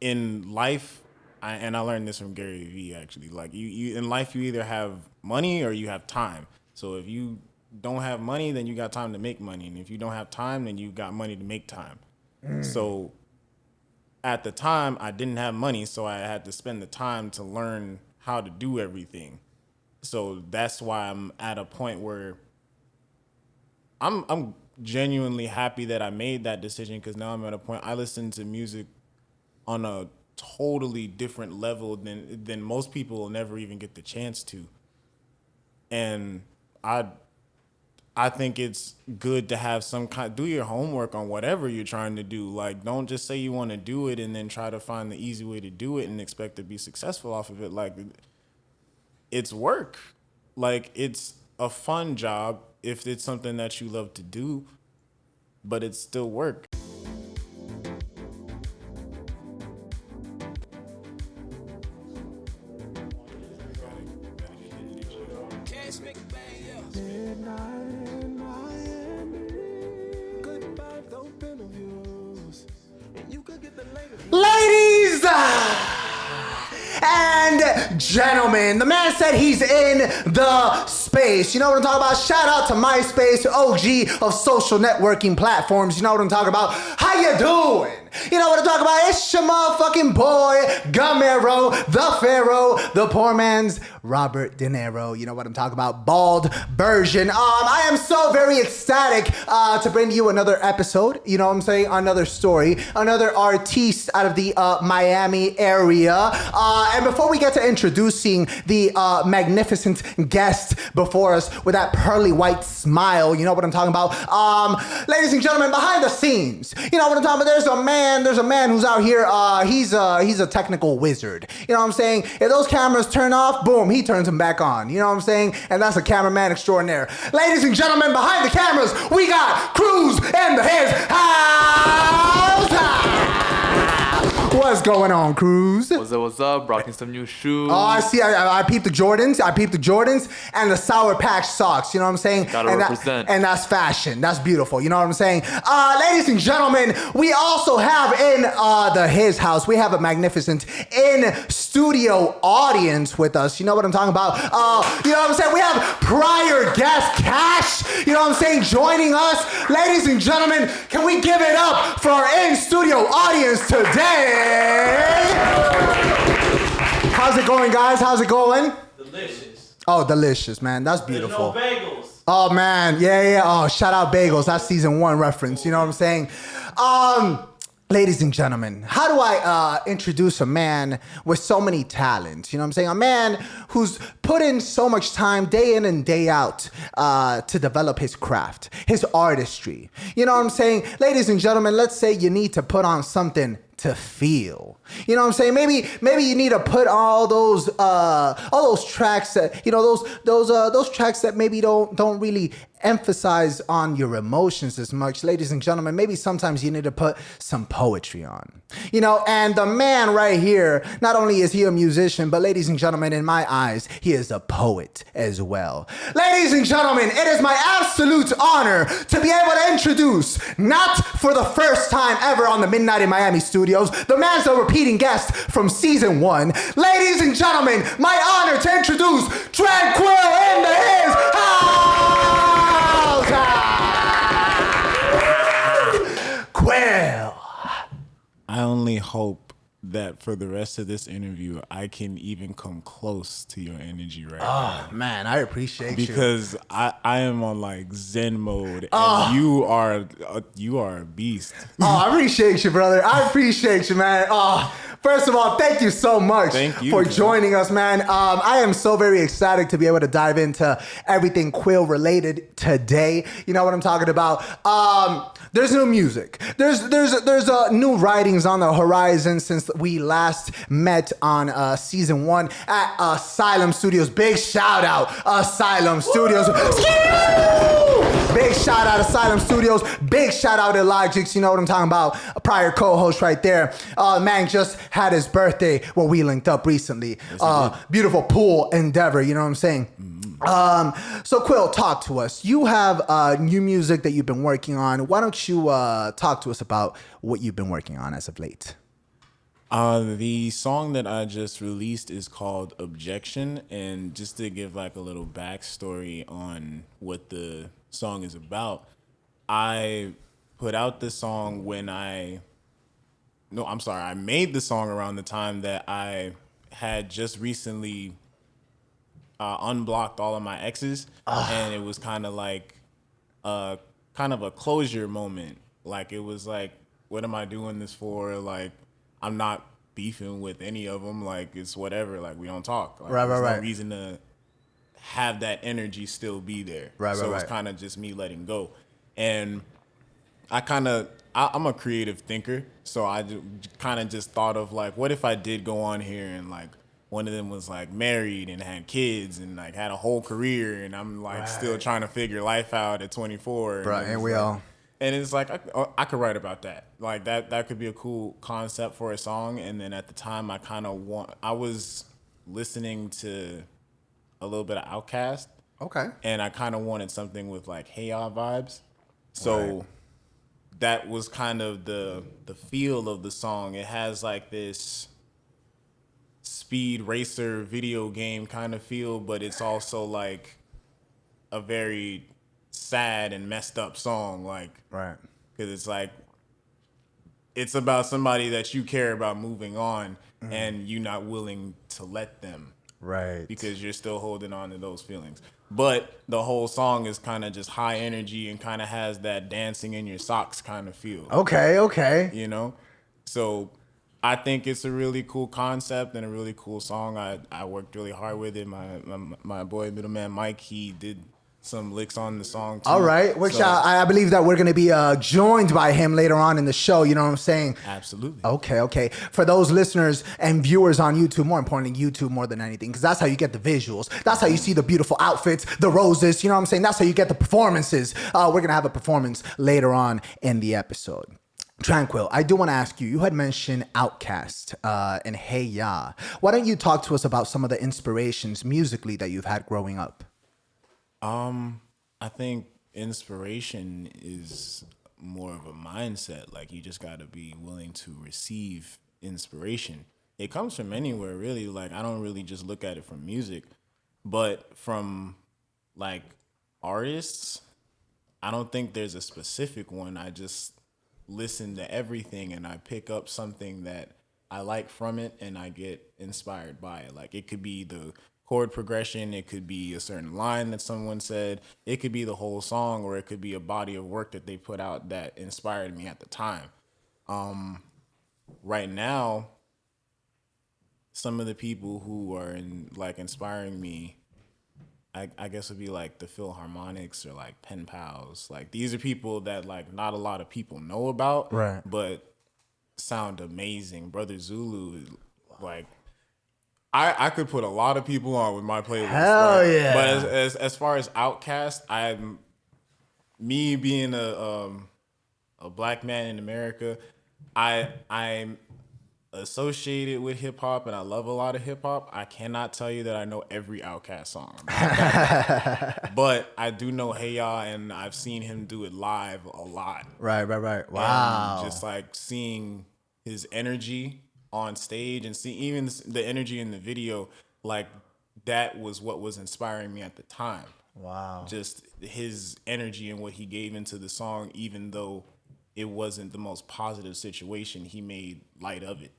in life, and I learned this from Gary Vee actually. Like you in life, you either have money or you have time. So if you don't have money, then you got time to make money, and if you don't have time, then you got money to make time. So at the time, I didn't have money, so I had to spend the time to learn how to do everything. So that's why I'm at a point where I'm genuinely happy that I made that decision, because now I'm at a point I listen to music on a totally different level than most people will never even get the chance to. And I think it's good to have some kind, do your homework on whatever you're trying to do. Like, don't just say you want to do it and then try to find the easy way to do it and expect to be successful off of it. Like, it's work. Like, it's a fun job if it's something that you love to do, but it's still work. Ladies and gentlemen, the man said he's in the space. You know what I'm talking about? Shout out to MySpace, OG of social networking platforms. You know what I'm talking about? How you doing? You know what I'm talking about? It's your motherfucking boy, Gamero, the Pharaoh, the poor man's Robert De Niro. You know what I'm talking about? Bald version. I am so very ecstatic to bring you another episode. You know what I'm saying? Another story, another artiste out of the Miami area. And before we get to introducing the magnificent guest before us with that pearly white smile, you know what I'm talking about? Ladies and gentlemen, behind the scenes, you know what I'm talking about? There's a man who's out here. He's a technical wizard. You know what I'm saying? If those cameras turn off, boom, he turns them back on. You know what I'm saying? And that's a cameraman extraordinaire. Ladies and gentlemen, behind the cameras, we got Cruz in his house. What's going on, Cruz? What's up? Rocking some new shoes. Oh, I see. I peeped the Jordans. And the Sour Patch socks. You know what I'm saying? Gotta represent. And that's fashion. That's beautiful. You know what I'm saying? Ladies and gentlemen, we also have in his house, we have a magnificent in-studio audience with us. You know what I'm talking about? You know what I'm saying? We have prior guest Cash. You know what I'm saying? Joining us. Ladies and gentlemen, can we give it up for our in-studio audience today? How's it going, guys? How's it going? Delicious. Oh, delicious, man. That's beautiful. There's no bagels. Oh, man. Yeah. Oh, shout out Bagels. That's season 1 reference. You know what I'm saying? Ladies and gentlemen, how do I introduce a man with so many talents? You know what I'm saying? A man who's put in so much time day in and day out to develop his craft, his artistry. You know what I'm saying? Ladies and gentlemen, let's say you need to put on something to feel. You know what I'm saying? Maybe you need to put all those tracks that, you know, those tracks that maybe don't really emphasize on your emotions as much. Ladies and gentlemen, maybe sometimes you need to put some poetry on. You know, and the man right here, not only is he a musician, but ladies and gentlemen, in my eyes, he is a poet as well. Ladies and gentlemen, it is my absolute honor to be able to introduce, not for the first time ever on the Midnight in Miami studios, the man's a repeating guest from season 1. Ladies and gentlemen, my honor to introduce 7ranquil in his house. Quill. I only hope that for the rest of this interview, I can even come close to your energy right now. Oh, man, I appreciate you. Because I am on like Zen mode, and you are a beast. Oh, I appreciate you, brother. I appreciate you, man. First of all, thank you so much for joining us, man. I am so very ecstatic to be able to dive into everything Quill related today. You know what I'm talking about? There's new music. There's new writings on the horizon since we last met on season 1 at Asylum Studios. Big shout out, Asylum Studios. Big shout out, Asylum Studios. Big shout out to Logix. You know what I'm talking about? A prior co-host right there. Man just had his birthday when we linked up recently. Beautiful pool endeavor. You know what I'm saying? So Quill, talk to us. You have new music that you've been working on. Why don't you talk to us about what you've been working on as of late? The song that I just released is called Objection, and just to give like a little backstory on what the song is about, I put out the song when I made the song around the time that I had just recently unblocked all of my exes, and it was kind of like kind of a closure moment. Like it was like, what am I doing this for? Like I'm not beefing with any of them. Like it's whatever. Like we don't talk. Like Right, there's right, no right. reason to have that energy still be there. Right, So right, it's right. kind of just me letting go, and I'm a creative thinker, so I kind of just thought of like, what if I did go on here and like one of them was like married and had kids and like had a whole career, and I'm like still Right. trying to figure life out at 24, and Bro, it and was we like, all. and it's like I could write about that. Like that could be a cool concept for a song. And then at the time, I was listening to a little bit of Outkast, Okay. and I kind of wanted something with like Hey Ya vibes. Right. So that was kind of the feel of the song. It has like this speed racer video game kind of feel, but it's also like a very sad and messed up song, like Right. because it's like it's about somebody that you care about moving on, and you not willing to let them Right. because you're still holding on to those feelings. But the whole song is kind of just high energy and kind of has that dancing in your socks kind of feel, Okay. Okay. you know? So I think it's a really cool concept and a really cool song. I worked really hard with it. My boy, middleman Mike, he did some licks on the song too. All right, which So, I believe that we're going to be joined by him later on in the show. You know what I'm saying? absolutely. Okay, okay. For those listeners and viewers on YouTube, more importantly, YouTube more than anything, because that's how you get the visuals. That's how you see the beautiful outfits, the roses. You know what I'm saying? That's how you get the performances. We're going to have a performance later on in the episode. Tranquil, I do want to ask you, you had mentioned Outkast and Hey Ya. Why don't you talk to us about some of the inspirations musically that you've had growing up? I think inspiration is more of a mindset. Like you just got to be willing to receive inspiration. It comes from anywhere, really. Like I don't really just look at it from music, but from like artists, I don't think there's a specific one. I just listen to everything and I pick up something that I like from it and I get inspired by it. Like it could be the chord progression, it could be a certain line that someone said, it could be the whole song, or it could be a body of work that they put out that inspired me at the time. Right now, some of the people who are like inspiring me, I guess would be like the Philharmonics or like Pen Pals. Like these are people that like not a lot of people know about, Right. but sound amazing. Brother Zulu, like I could put a lot of people on with my playlist. Hell like, yeah. But as far as Outkast, me being a black man in America, I'm associated with hip hop and I love a lot of hip hop. I cannot tell you that I know every Outkast song. But I do know Hey Ya, and I've seen him do it live a lot. Right, right, right. Wow. And just like seeing his energy on stage and see even the energy in the video, like that was what was inspiring me at the time. Wow. Just his energy and what he gave into the song, even though it wasn't the most positive situation, he made light of it.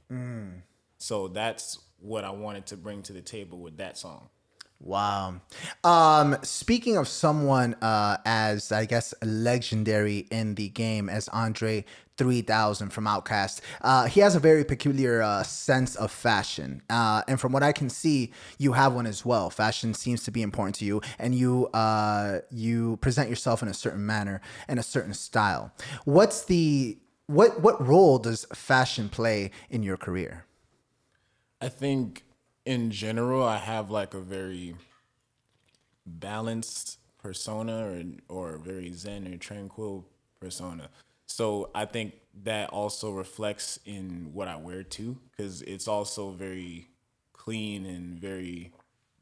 So that's what I wanted to bring to the table with that song. Wow. Speaking of someone as I guess legendary in the game as Andre 3000 from Outkast, he has a very peculiar sense of fashion, and from what I can see, you have one as well. Fashion seems to be important to you, and you present yourself in a certain manner and a certain style. What role does fashion play in your career? I think in general, I have like a very balanced persona or very zen or tranquil persona. So I think that also reflects in what I wear too, because it's also very clean and very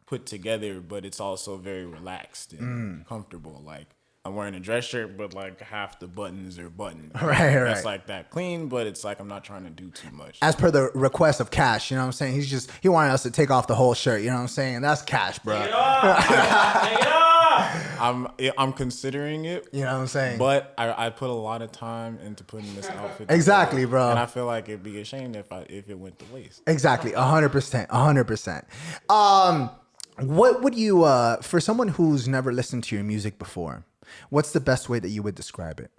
put together, but it's also very relaxed and comfortable. Like I'm wearing a dress shirt, but like half the buttons are buttons. Right. That's like that clean, but it's like I'm not trying to do too much. As per the request of Cash, you know what I'm saying? He wanted us to take off the whole shirt, you know what I'm saying? That's Cash, bro. Take it off! Take it off! I'm considering it. You know what I'm saying? But I put a lot of time into putting this outfit Exactly, together, bro. And I feel like it'd be a shame if it went to waste. Exactly, 100%, 100%. What would you, for someone who's never listened to your music before, what's the best way that you would describe it?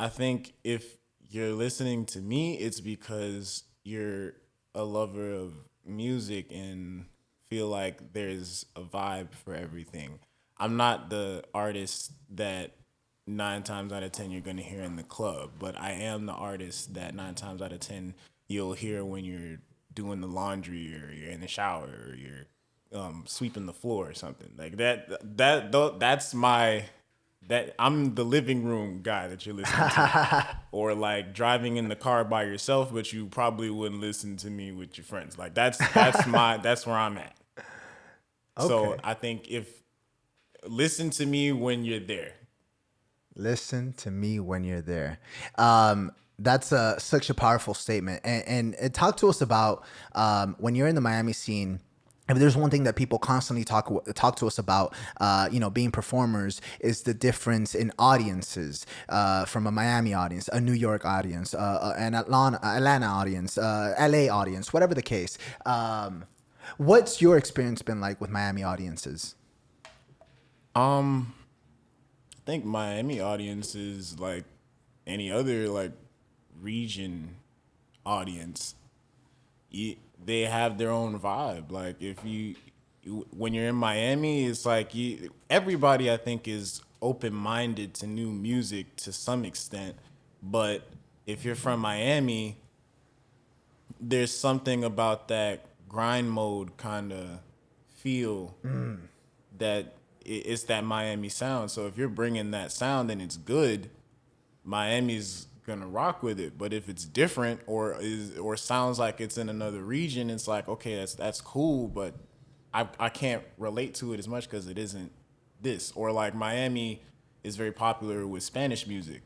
I think if you're listening to me, it's because you're a lover of music and feel like there's a vibe for everything. I'm not the artist that 9 times out of 10 you're gonna hear in the club, but I am the artist that 9 times out of 10 you'll hear when you're doing the laundry or you're in the shower or you're sweeping the floor or something like that. I'm the living room guy that you're listening to, or like driving in the car by yourself, but you probably wouldn't listen to me with your friends. Like that's where I'm at. Okay. So I think listen to me when you're there. Listen to me when you're there. That's such a powerful statement. And talk to us about when you're in the Miami scene. If there's one thing that people constantly talk to us about, being performers, is the difference in audiences from a Miami audience, a New York audience, an Atlanta audience, LA audience, whatever the case. What's your experience been like with Miami audiences? I think Miami audience is like any other like region audience. They have their own vibe. Like when you're in Miami, it's like everybody I think is open-minded to new music to some extent. But if you're from Miami, there's something about that grind mode kind of feel that it's that Miami sound. So if you're bringing that sound and it's good, Miami's gonna rock with it. But if it's different or sounds like it's in another region, it's like, okay, that's cool, but I can't relate to it as much because it isn't this. Or like Miami is very popular with Spanish music,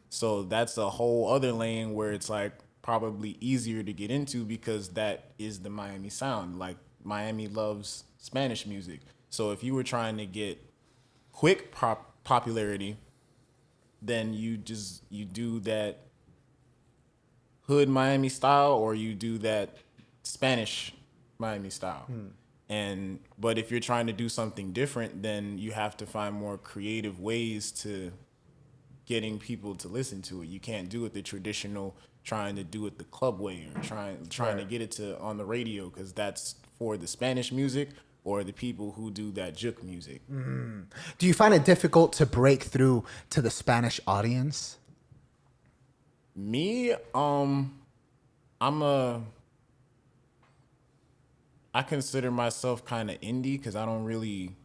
so that's a whole other lane where it's like probably easier to get into because that is the Miami sound. Like Miami loves Spanish music, so if you were trying to get quick popularity, then you do that hood Miami style or you do that Spanish Miami style. But if you're trying to do something different, then you have to find more creative ways to getting people to listen to it. You can't do it the traditional trying to do it the club way or trying to get it to on the radio, because that's for the Spanish music or the people who do that juke music. Do you find it difficult to break through to the Spanish audience? Me, I consider myself kind of indie because I don't really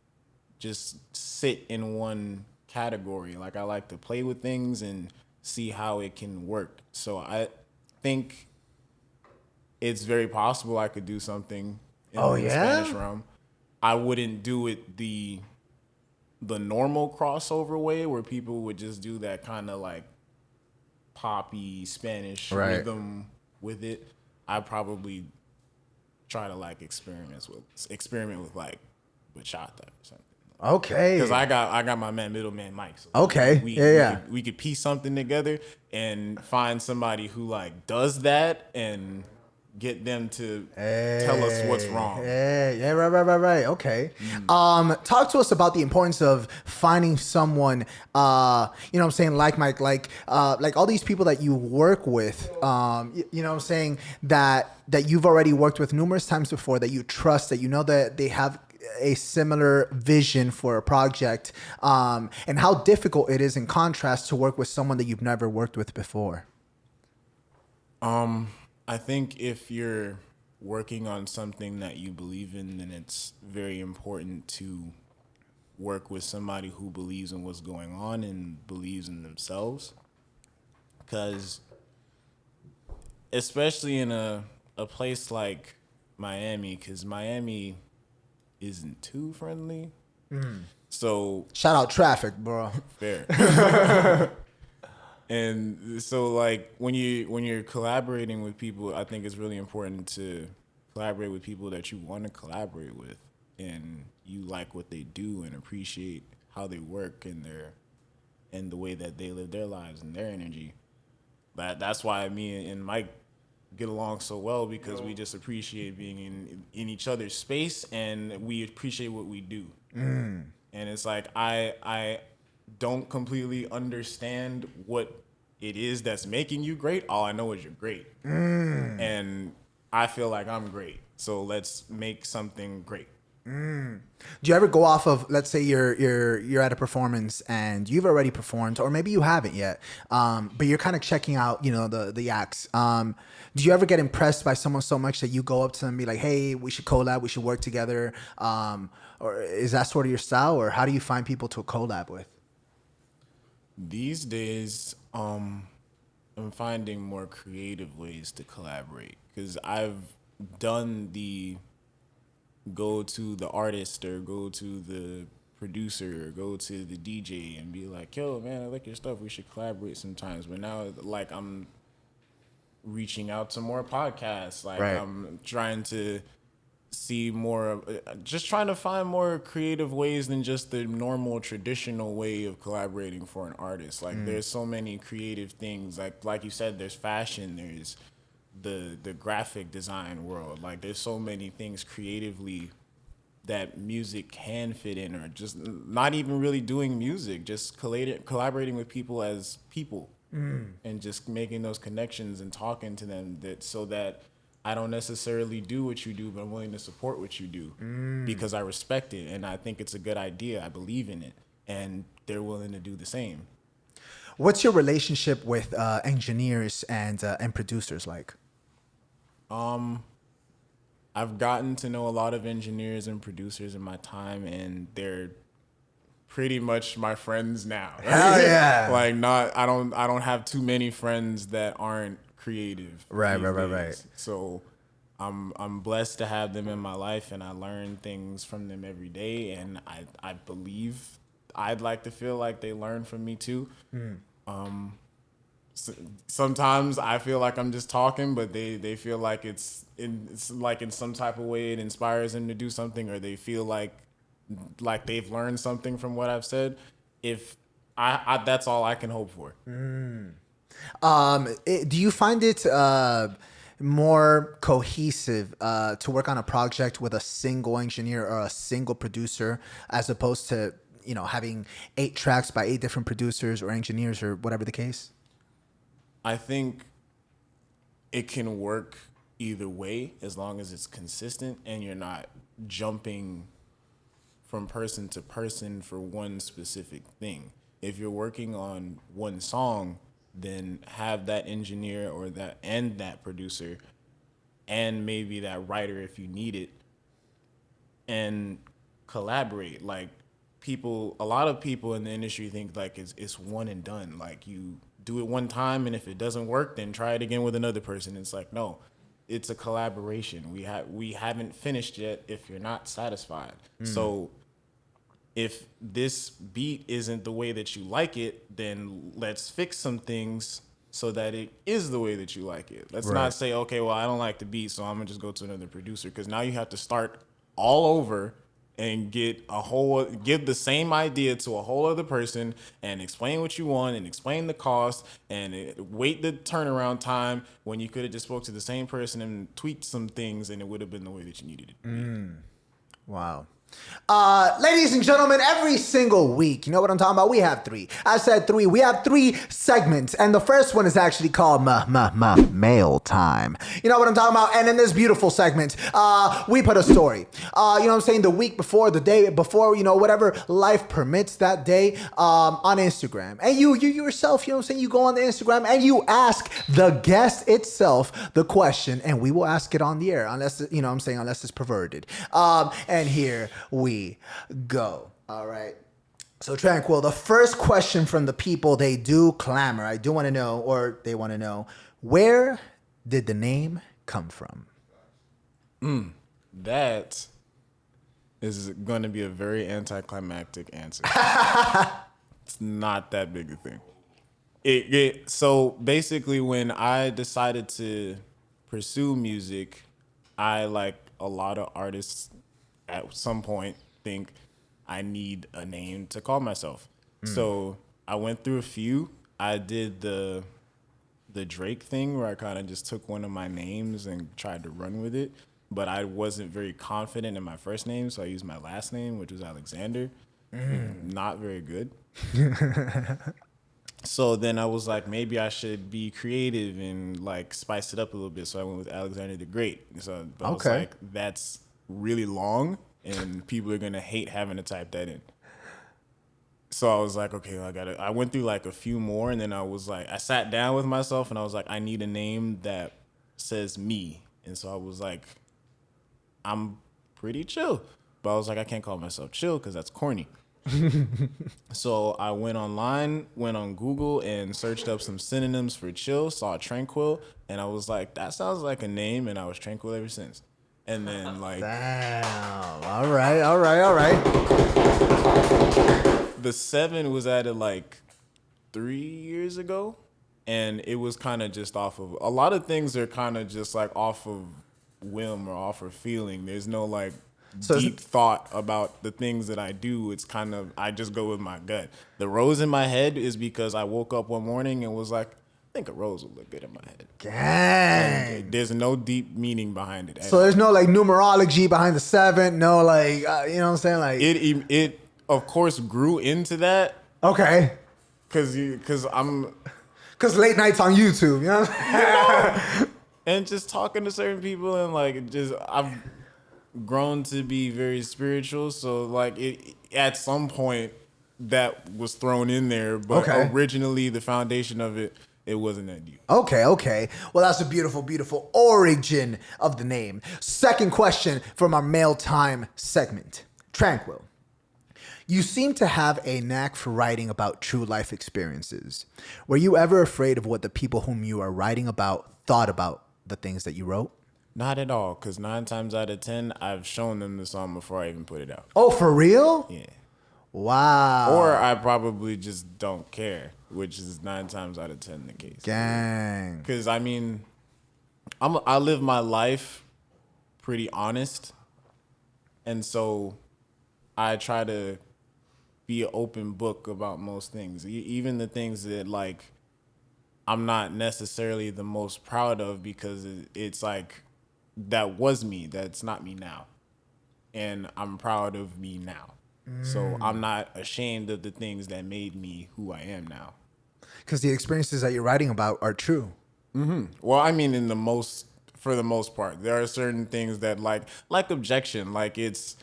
just sit in one category. Like I like to play with things and see how it can work. So I think it's very possible I could do something in the Spanish realm. I wouldn't do it the normal crossover way where people would just do that kind of like poppy Spanish rhythm with it. I probably try to like experiment with like bachata or something. Okay. Because I got my middleman Mike. So okay. We could piece something together and find somebody who like does that and get them to tell us what's wrong. Right. Okay. Talk to us about the importance of finding someone, what I'm saying, like Mike, like all these people that you work with, what I'm saying, that you've already worked with numerous times before, that you trust, that you know that they have a similar vision for a project, and how difficult it is in contrast to work with someone that you've never worked with before. I think if you're working on something that you believe in, then it's very important to work with somebody who believes in what's going on and believes in themselves. Because especially in a place like Miami, because Miami isn't too friendly. So Shout out Traffic, bro. fair. And so like when you're collaborating with people, I think it's really important to collaborate with people that you want to collaborate with and you like what they do and appreciate how they work and the way that they live their lives and their energy. That's why me and Mike get along so well, because we just appreciate being in each other's space and we appreciate what we do. And it's like I don't completely understand what it is that's making you great. All I know is you're great. And I feel like I'm great. So let's make something great. Do you ever go off of, let's say you're at a performance and you've already performed, or maybe you haven't yet, but you're kind of checking out, the acts. Do you ever get impressed by someone so much that you go up to them and be like, hey, we should collab, we should work together? Or is that sort of your style, or how do you find people to collab with? These days, I'm finding more creative ways to collaborate, because I've done the go to the artist or go to the producer or go to the DJ and be like, yo, man, I like your stuff. We should collaborate sometimes. But now, like, I'm reaching out to more podcasts. Like, Right. I'm trying to see more, just trying to find more creative ways than just the normal traditional way of collaborating for an artist. Like, there's so many creative things. Like you said, there's fashion, there's the graphic design world. Like, there's so many things creatively that music can fit in, or just not even really doing music, just collaborating with people as people, and just making those connections and talking to them, that so that I don't necessarily do what you do, but I'm willing to support what you do because I respect it and I think it's a good idea. I believe in it, and they're willing to do the same. What's your relationship with engineers and producers like? I've gotten to know a lot of engineers and producers in my time, and they're pretty much my friends now. Hell yeah. Like, I don't have too many friends that aren't creative. Right. So I'm blessed to have them in my life, and I learn things from them every day, and I believe I'd like to feel like they learn from me too. Sometimes I feel like I'm just talking, but they feel like it's like in some type of way it inspires them to do something, or they feel like they've learned something from what I've said. If I that's all I can hope for. Do you find it more cohesive to work on a project with a single engineer or a single producer, as opposed to having 8 tracks by 8 different producers or engineers or whatever the case? I think it can work either way as long as it's consistent and you're not jumping from person to person for one specific thing. If you're working on one song, then have that engineer or that producer and maybe that writer if you need it, and collaborate. Like, a lot of people in the industry think like it's one and done. Like, you do it one time, and if it doesn't work, then try it again with another person. It's like, no, it's a collaboration. We haven't finished yet if you're not satisfied. So if this beat isn't the way that you like it, then let's fix some things so that it is the way that you like it. Let's not say, okay, well, I don't like the beat, so I'm gonna just go to another producer, because now you have to start all over and give the same idea to a whole other person and explain what you want and explain the cost and wait the turnaround time, when you could have just spoke to the same person and tweaked some things and it would have been the way that you needed it to be. Wow. Ladies and gentlemen, every single week, you know what I'm talking about? We have 3. I said 3. We have 3 segments, and the first one is actually called Mail Time. You know what I'm talking about? And in this beautiful segment, we put a story. You know what I'm saying? The week before, the day before, whatever life permits that day, on Instagram. And you yourself, you know what I'm saying? You go on the Instagram and you ask the guest itself the question, and we will ask it on the air, unless, unless it's perverted. And here we go. All right. So, Tranquil, the first question from the people, they do clamor. I do want to know, or they want to know, where did the name come from? That is going to be a very anticlimactic answer. It's not that big a thing. So basically, when I decided to pursue music, I, like a lot of artists at some point, think I need a name to call myself. So I went through a few. I did the Drake thing where I kind of just took one of my names and tried to run with it, but I wasn't very confident in my first name, so I used my last name, which was Alexander. Not very good. So then I was like, maybe I should be creative and like spice it up a little bit. So I went with Alexander the Great. So but I was Okay. like, that's really long, and people are gonna hate having to type that in. So I was like, okay, I went through like a few more, and then I was like, I sat down with myself, and I was like, I need a name that says me. And so I was like, I'm pretty chill, but I was like, I can't call myself chill because that's corny. So I went online, went on Google, and searched up some synonyms for chill, saw tranquil, and I was like, that sounds like a name, and I was tranquil ever since. And then like Damn. All right. the 7 was added like 3 years ago, and it was kind of just off of, a lot of things are kind of just like off of whim or off of feeling. There's no like deep thought about the things that I do. It's kind of, I just go with my gut. The rose in my head is because I woke up one morning and was like, I think a rose would look good in my head. Dang. There's no deep meaning behind it. So there's no like numerology behind the 7. No, like, you know what I'm saying? Like, It of course grew into that okay. because I'm, Because late nights on YouTube, you know what I'm saying? and just talking to certain people, and like just I've grown to be very spiritual, so like it at some point that was thrown in there, but Okay. originally the foundation of it wasn't that deep. Okay. Well, that's a beautiful origin of the name. Second question from our mail time segment. Tranquil. You seem to have a knack for writing about true life experiences. Were you ever afraid of what the people whom you are writing about thought about the things that you wrote? Not at all, because 9 times out of 10 I've shown them the song before I even put it out. Oh, for real? Yeah. Wow. Or I probably just don't care, which is 9 times out of 10 the case. Gang. Because I mean, I live my life pretty honest, and so I try to be an open book about most things, even the things that like I'm not necessarily the most proud of, because it's like that was me, that's not me now, and I'm proud of me now. So I'm not ashamed of the things that made me who I am now. Because the experiences that you're writing about are true. Well, I mean, for the most part, there are certain things that like Objection, like it's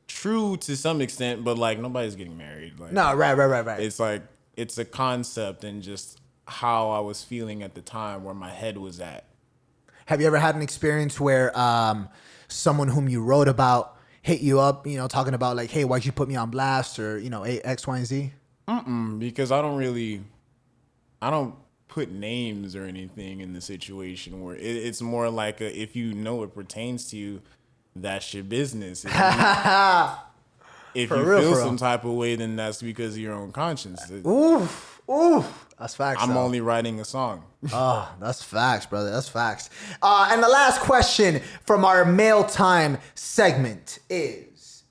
true to some extent, but like nobody's getting married. Like, No, right. it's like it's a concept and just how I was feeling at the time, where my head was at. Have you ever had an experience where someone whom you wrote about hit you up, you know, talking about like, hey, why'd you put me on blast, or, you know, X, Y, and Z? Because I don't put names or anything in the situation, where it's more like if you know it pertains to you, that's your business. If you feel some type of way, then that's because of your own conscience. Oof. That's facts. I'm though. only writing a song. Oh, that's facts, brother. That's facts. And the last question from our mail time segment is,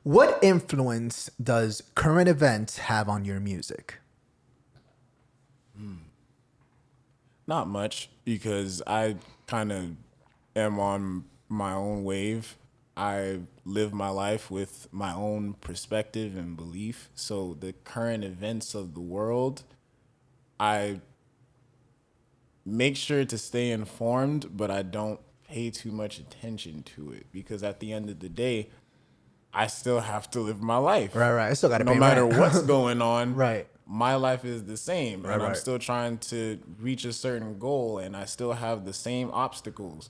what influence does current events have on your music? Not much, because I kind of am on my own wave. I live my life with my own perspective and belief. So the current events of the world, I make sure to stay informed, but I don't pay too much attention to it, because at the end of the day, I still have to live my life. Right. I still got to No pay matter rent. what's going on, Right. my life is the same, and I'm right. still trying to reach a certain goal, and I still have the same obstacles.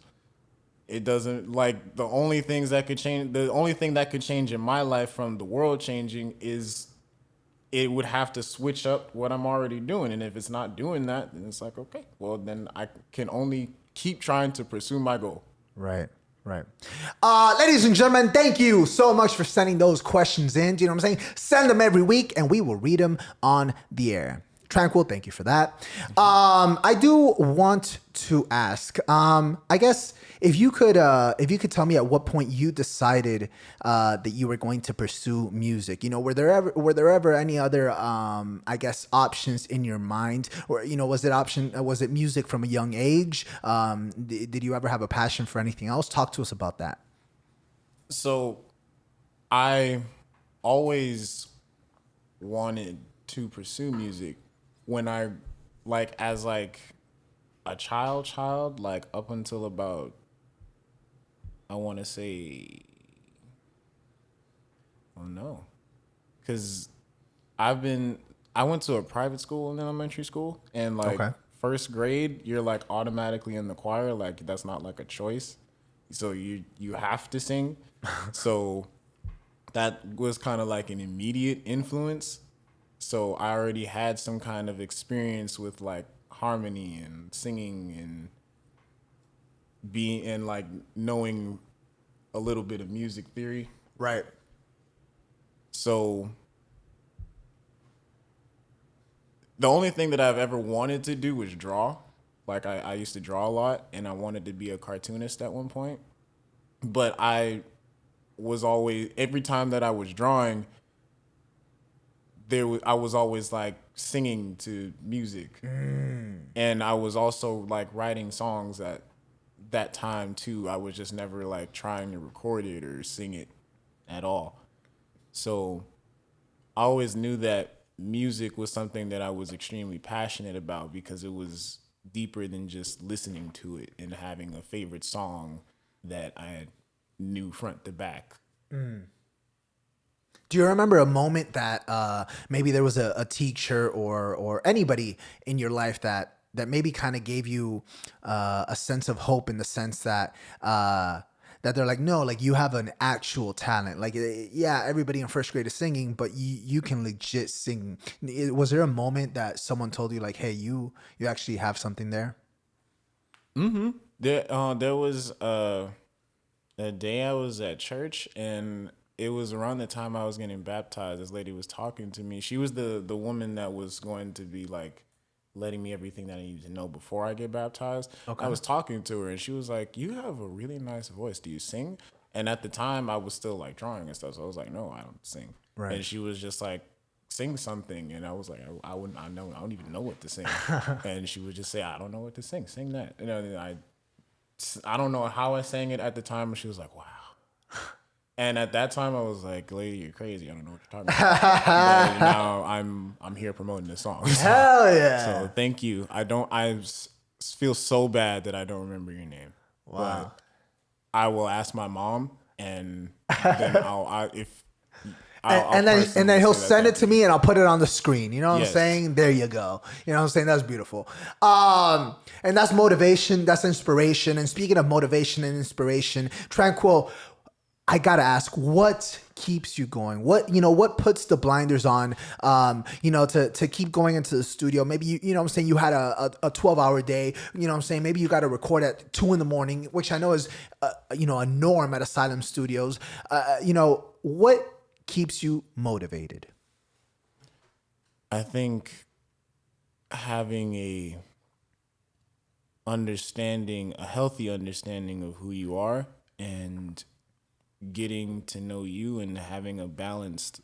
It doesn't, like, the only thing that could change in my life from the world changing is it would have to switch up what I'm already doing. And if it's not doing that, then it's like, okay, well, then I can only keep trying to pursue my goal. Right. Right. Ladies and gentlemen, thank you so much for sending those questions in. Do you know what I'm saying? Send them every week and we will read them on the air. Tranquil, thank you for that. I do want to ask, I guess if you could tell me at what point you decided that you were going to pursue music. You know, were there ever any other I guess options in your mind, or you know, was it music from a young age? Did you ever have a passion for anything else? Talk to us about that. So I always wanted to pursue music when I as a child, like up until about, I want to say, oh no, because I went to a private school in elementary school, and like Okay. first grade, you're like automatically in the choir, like that's not like a choice, so you have to sing. So that was kind of like an immediate influence. So I already had some kind of experience with like harmony and singing and being and like knowing a little bit of music theory. Right. So the only thing that I've ever wanted to do was draw. Like I used to draw a lot and I wanted to be a cartoonist at one point. But I was always, every time that I was drawing, I was always like singing to music. And I was also like writing songs at that time too. I was just never like trying to record it or sing it at all. So I always knew that music was something that I was extremely passionate about because it was deeper than just listening to it and having a favorite song that I knew front to back. Do you remember a moment that maybe there was a teacher or anybody in your life that maybe kind of gave you a sense of hope, in the sense that that they're like, no, like you have an actual talent. Like, yeah, everybody in first grade is singing, but you can legit sing. Was there a moment that someone told you like, hey, you actually have something there? There was a day I was at church, and it was around the time I was getting baptized. This lady was talking to me. She was the woman that was going to be like letting me everything that I needed to know before I get baptized. Okay. I was talking to her, and she was like, "You have a really nice voice. Do you sing?" And at the time, I was still like drawing and stuff, so I was like, "No, I don't sing." Right. And she was just like, "Sing something," and I was like, "I wouldn't. I don't even know what to sing." And she would just say, "I don't know what to sing. Sing that." You know, and I don't know how I sang it at the time, but she was like, "Wow." And at that time, I was like, "Lady, you're crazy. I don't know what you're talking about." But now I'm here promoting this song. Hell yeah! So thank you. Feel so bad that I don't remember your name. Wow. But I will ask my mom, and then And then he'll send it to me and I'll put it on the screen. You know what I'm Yes. saying? There you go. You know what I'm saying? That's beautiful. And that's motivation. That's inspiration. And speaking of motivation and inspiration, Tranquil, I gotta ask, what keeps you going? What puts the blinders on, to keep going into the studio? Maybe you know what I'm saying, you had a 12-hour day, you know what I'm saying? Maybe you got to record at 2 a.m, which I know is, a norm at Asylum Studios. What keeps you motivated? I think having a healthy understanding of who you are, and getting to know you, and having a balanced,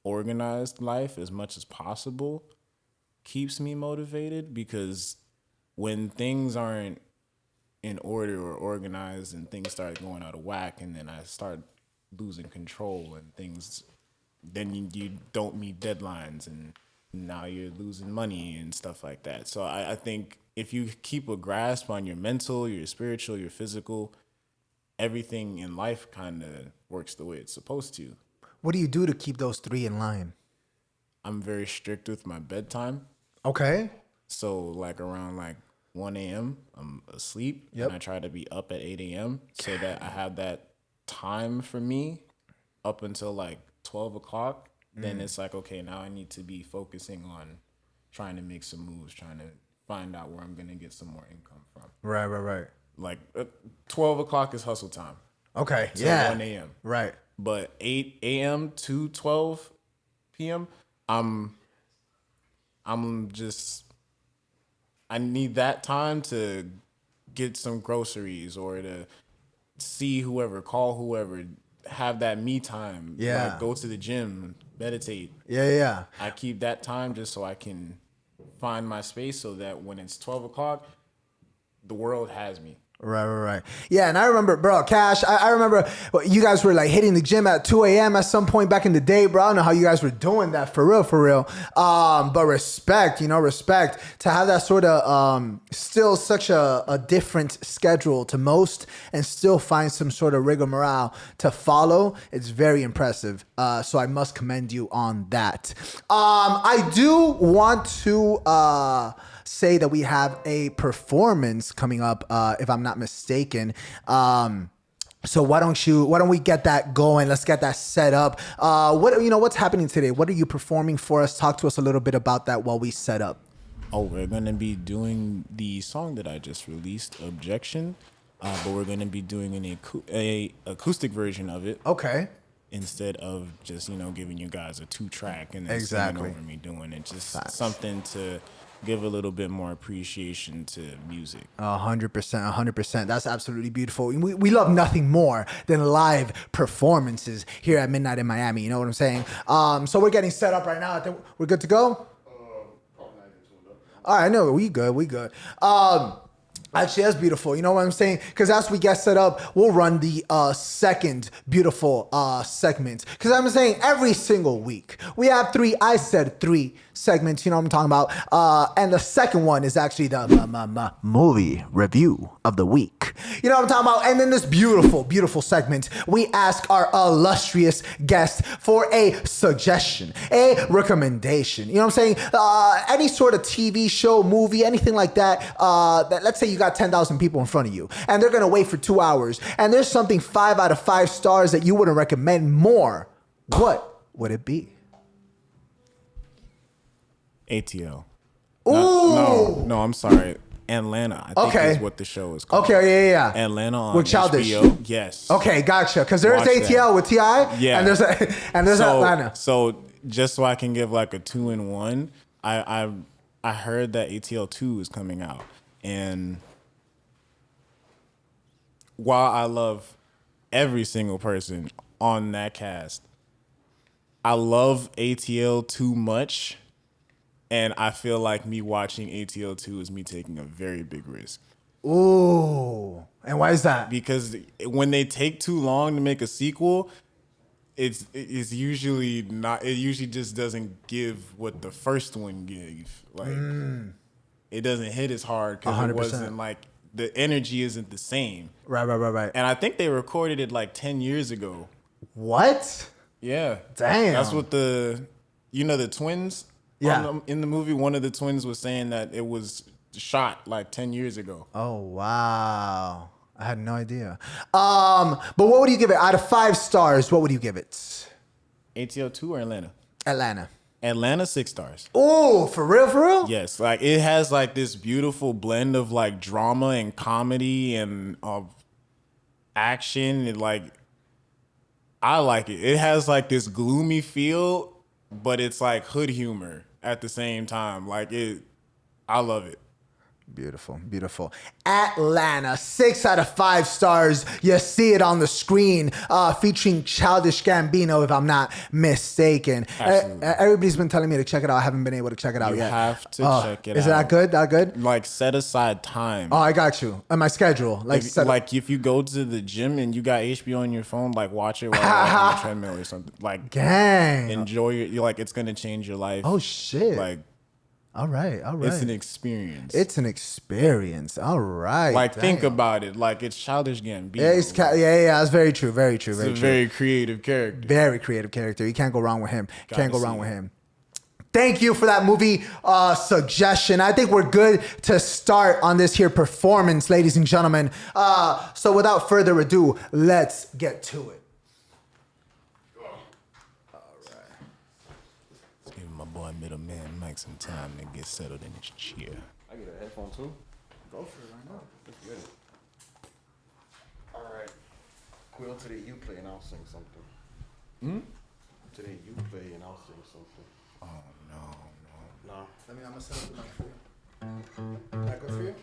organized life as much as possible keeps me motivated, because when things aren't in order or organized and things start going out of whack, and then I start losing control and things, then you don't meet deadlines, and now you're losing money and stuff like that. So I think if you keep a grasp on your mental, your spiritual, your physical, everything in life kind of works the way it's supposed to. What do you do to keep those three in line? I'm very strict with my bedtime. Okay. So like around like 1 a.m. I'm asleep. Yep. And I try to be up at 8 a.m. so that I have that time for me up until like 12 o'clock. Then it's like, okay, now I need to be focusing on trying to make some moves, trying to find out where I'm going to get some more income from. Right. Like 12 o'clock is hustle time. Okay. To Yeah. 1 a.m. Right. But 8 a.m. to 12 p.m. I'm just I need that time to get some groceries or to see whoever, call whoever, have that me time. Yeah. Like go to the gym, meditate. Yeah. I keep that time just so I can find my space so that when it's 12 o'clock, the world has me. Right. Yeah, and I remember, bro, Cash, I remember you guys were like hitting the gym at 2 a.m. at some point back in the day, bro. I don't know how you guys were doing that for real. But respect to have that sort of still such a different schedule to most and still find some sort of rigmarole to follow. It's very impressive. So I must commend you on that. I do want to say that we have a performance coming up, if I'm not mistaken. So why don't we get that going? Let's get that set up. What's happening today? What are you performing for us? Talk to us a little bit about that while we set up. Oh, we're gonna be doing the song that I just released, Objection, but we're gonna be doing an acoustic version of it. Okay. Instead of just giving you guys a 2-track and then Exactly. singing over me doing it, just something to give a little bit more appreciation to music. 100%. That's absolutely beautiful. We love nothing more than live performances here at Midnight in Miami. You know what I'm saying? So we're getting set up right now. I think we're good to go. All right, no, we good. Actually, that's beautiful. You know what I'm saying? Because as we get set up, we'll run the second beautiful segment. Because I'm saying every single week, we have 3, I said 3 segments, you know what I'm talking about? And the second one is actually the movie review of the week. You know what I'm talking about? And then this beautiful segment, we ask our illustrious guest for a suggestion, a recommendation. You know what I'm saying? Any sort of TV show, movie, anything like that, let's say you got 10,000 people in front of you and they're going to wait for 2 hours and there's something 5 out of 5 stars that you wouldn't recommend more. What would it be? ATL. Ooh. No, I'm sorry. Atlanta, I think is what the show is called. Okay, yeah. Atlanta on With Childish. HBO. Yes. Okay, gotcha. Because there's Watch ATL that. with T.I. Yeah. And there's Atlanta. So just so I can give like a 2-in-1, I heard that ATL 2 is coming out. And while I love every single person on that cast, I love ATL too much. And I feel like me watching ATL 2 is me taking a very big risk. Ooh. And why is that? Because when they take too long to make a sequel, it's usually not. It usually just doesn't give what the first one gave. Like it doesn't hit as hard because it 100%. wasn't like the energy isn't the same. Right. And I think they recorded it like 10 years ago. What? Yeah. Damn. That's what the twins. Yeah. In the movie, one of the twins was saying that it was shot like 10 years ago. Oh, wow. I had no idea. But what would you give it? Out of 5 stars, what would you give it? ATL 2 or Atlanta? Atlanta, 6 stars. Oh, for real? Yes. Like it has like this beautiful blend of like drama and comedy and action. And like, I like it. It has like this gloomy feel, but it's like hood humor at the same time. Like I love it. Beautiful. Atlanta, 6 out of 5 stars. You see it on the screen, featuring Childish Gambino, if I'm not mistaken. Everybody's been telling me to check it out. I haven't been able to check it out yet. You have to check it out. Is it that good? That good? Like set aside time. Oh, I got you. On my schedule. If you go to the gym and you got HBO on your phone, like watch it while you're on the treadmill or something. Like, gang. Enjoy it. You're like, it's gonna change your life. Oh shit. Like, all right. it's an experience. All right. Like, think about it. Like, it's Childish Gambino. Yeah. That's very true. It's a very creative character. Very creative character. You can't go wrong with him. Thank you for that movie suggestion. I think we're good to start on this here performance, ladies and gentlemen. So without further ado, let's get to it. My boy Middleman Mike some time to get settled in his chair. I get a headphone too. Go for it right now. Let's get it. Quill, today you play and I'll sing something. Today you play and I'll sing something. Oh no. No. I'm gonna set up the mic for you. That good for you?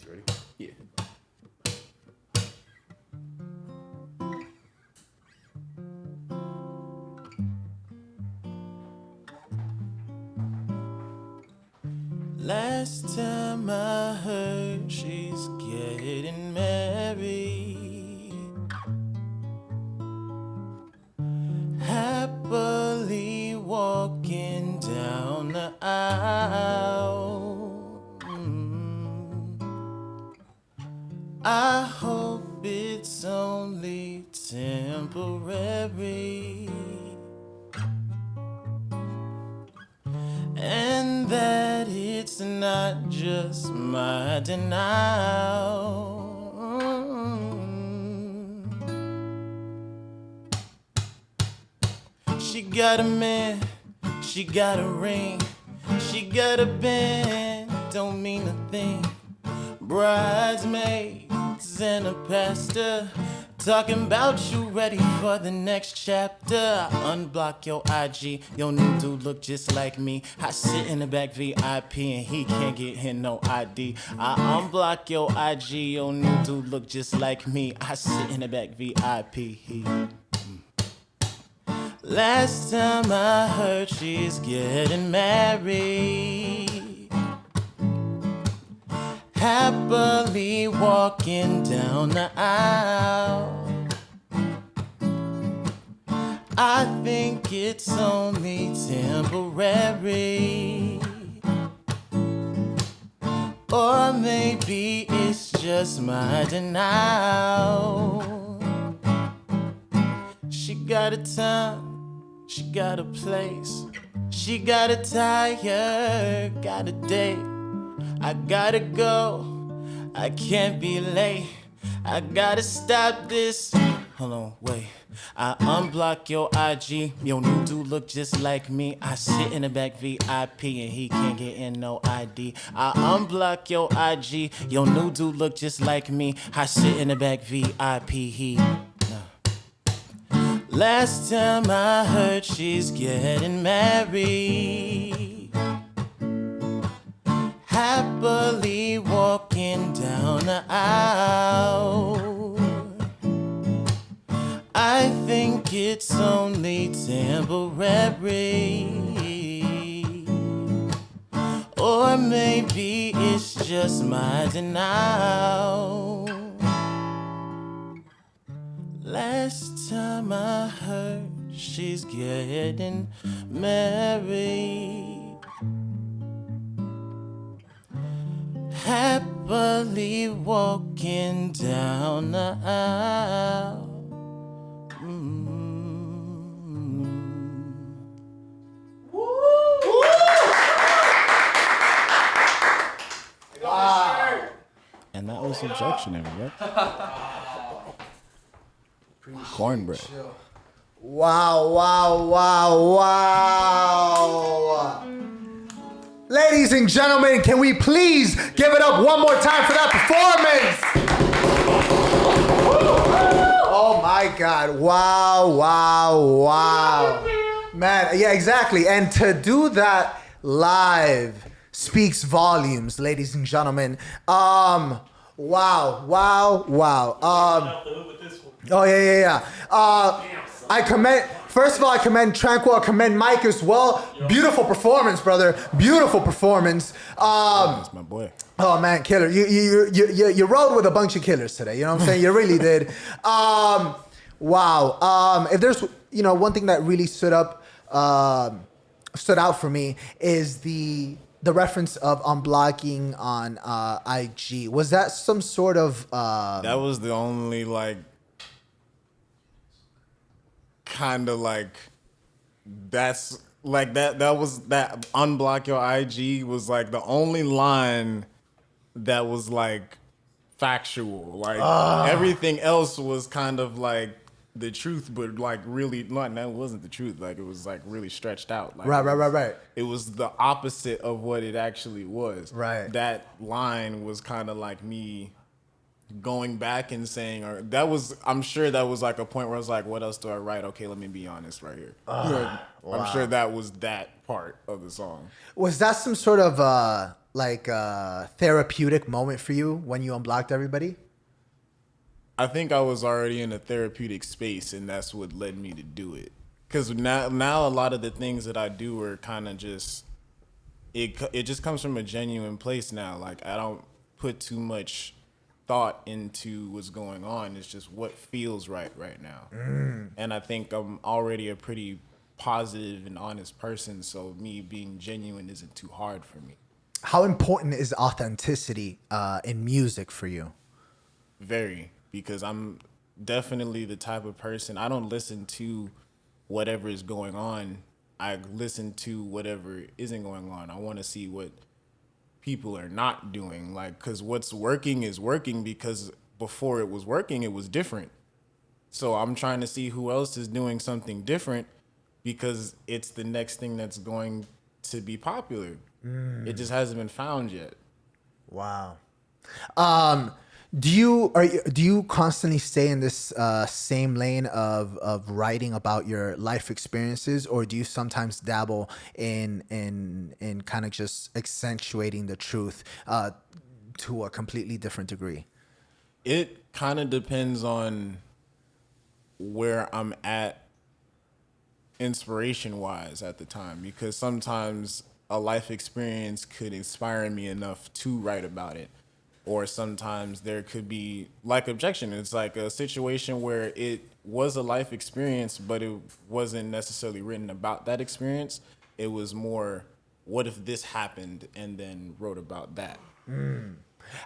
You ready? Yeah. Last time I heard she's getting married. Happily walking down the aisle. I hope it's only temporary. And that it's not just my denial. She got a man, she got a ring, she got a band, don't mean a thing. Bridesmaids and a pastor talking about you ready for the next chapter. I unblock your IG, your new dude look just like me. I sit in the back VIP and he can't get in no ID. I unblock your IG, your new dude look just like me. I sit in the back VIP. Last time I heard she's getting married. Happily walking down the aisle. I think it's only temporary. Or maybe it's just my denial. She got a time, she got a place, she got a tire, got a date. I gotta go, I can't be late. I gotta stop this. Hold on, wait. I unblock your IG, your new dude look just like me. I sit in the back VIP and he can't get in no ID. I unblock your IG, your new dude look just like me. I sit in the back VIP. Last time I heard she's getting married. Happily walking down the aisle. I think it's only temporary. Or maybe it's just my denial. Last time I heard she's getting married. Happily walking down the aisle. Wow. And that was Objection, everybody. Cornbread. Wow, wow, wow, wow. Ladies and gentlemen, can we please give it up one more time for that performance? Oh my God. Wow, wow, wow. Man, yeah, exactly. And to do that live speaks volumes, ladies and gentlemen. Wow, wow, wow. Oh, yeah. First of all, I commend Tranquil, I commend Mike as well. Beautiful performance, brother. Beautiful performance. That's my boy. Oh man, killer! You rode with a bunch of killers today. You know what I'm saying? You really did. Wow. If there's one thing that really stood out for me is the reference of unblocking on IG. Was that some sort of? That was the only kind of that's that was that unblock your IG was the only line that was factual. Everything else was kind of the truth, but like really, not that wasn't the truth. Like it was like really stretched out. Like Right. It was the opposite of what it actually was. Right. That line was kind of like me going back and saying, or that was, I'm sure that was like a point where I was like, what else do I write? Okay, let me be honest right here. I'm sure that was that part of the song. Was that some sort of therapeutic moment for you when you unblocked everybody? I think I was already in a therapeutic space, and that's what led me to do it. Because now a lot of the things that I do are kind of just, it just comes from a genuine place now. Like I don't put too much thought into what's going on. It's just what feels right now. And I think I'm already a pretty positive and honest person, so me being genuine isn't too hard for me. How important is authenticity in music for you? Very, because I'm definitely the type of person, I don't listen to whatever is going on. I listen to whatever isn't going on. I want to see what people are not doing. Like, because what's working is working, because before it was working, it was different. So I'm trying to see who else is doing something different, because it's the next thing that's going to be popular. It just hasn't been found yet. Wow. Do you constantly stay in this same lane of writing about your life experiences, or do you sometimes dabble in kind of just accentuating the truth to a completely different degree? It kind of depends on where I'm at inspiration wise at the time, because sometimes a life experience could inspire me enough to write about it. Or sometimes there could be, like Objection, it's like a situation where it was a life experience, but it wasn't necessarily written about that experience. It was more, what if this happened, and then wrote about that.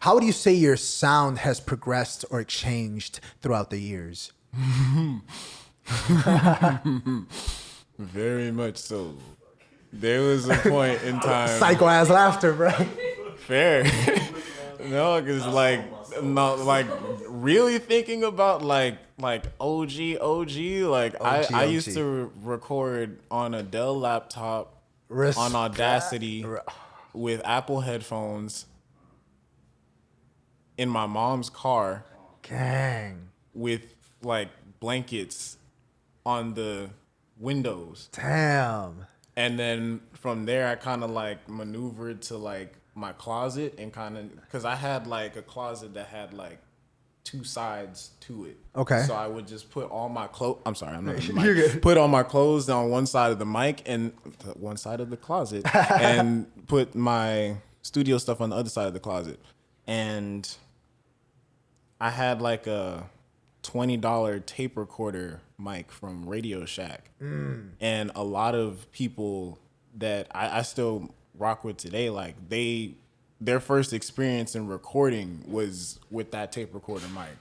How would you say your sound has progressed or changed throughout the years? Very much so. There was a point in time. Psycho ass laughter, bro. Fair. No, because like, not like really thinking about like OG. Like I used to record on a Dell laptop on Audacity with Apple headphones in my mom's car. Gang. With like blankets on the windows. Damn. And then from there, I kind of like maneuvered to like my closet, and kind of, because I had like a closet that had like two sides to it. Okay. So I would just put all my clothes. I'm sorry, I'm not. You're good. Put all my clothes on one side of the mic and one side of the closet, and put my studio stuff on the other side of the closet. And I had like a $20 tape recorder mic from Radio Shack. And a lot of people that I still rock with today, like their first experience in recording was with that tape recorder mic.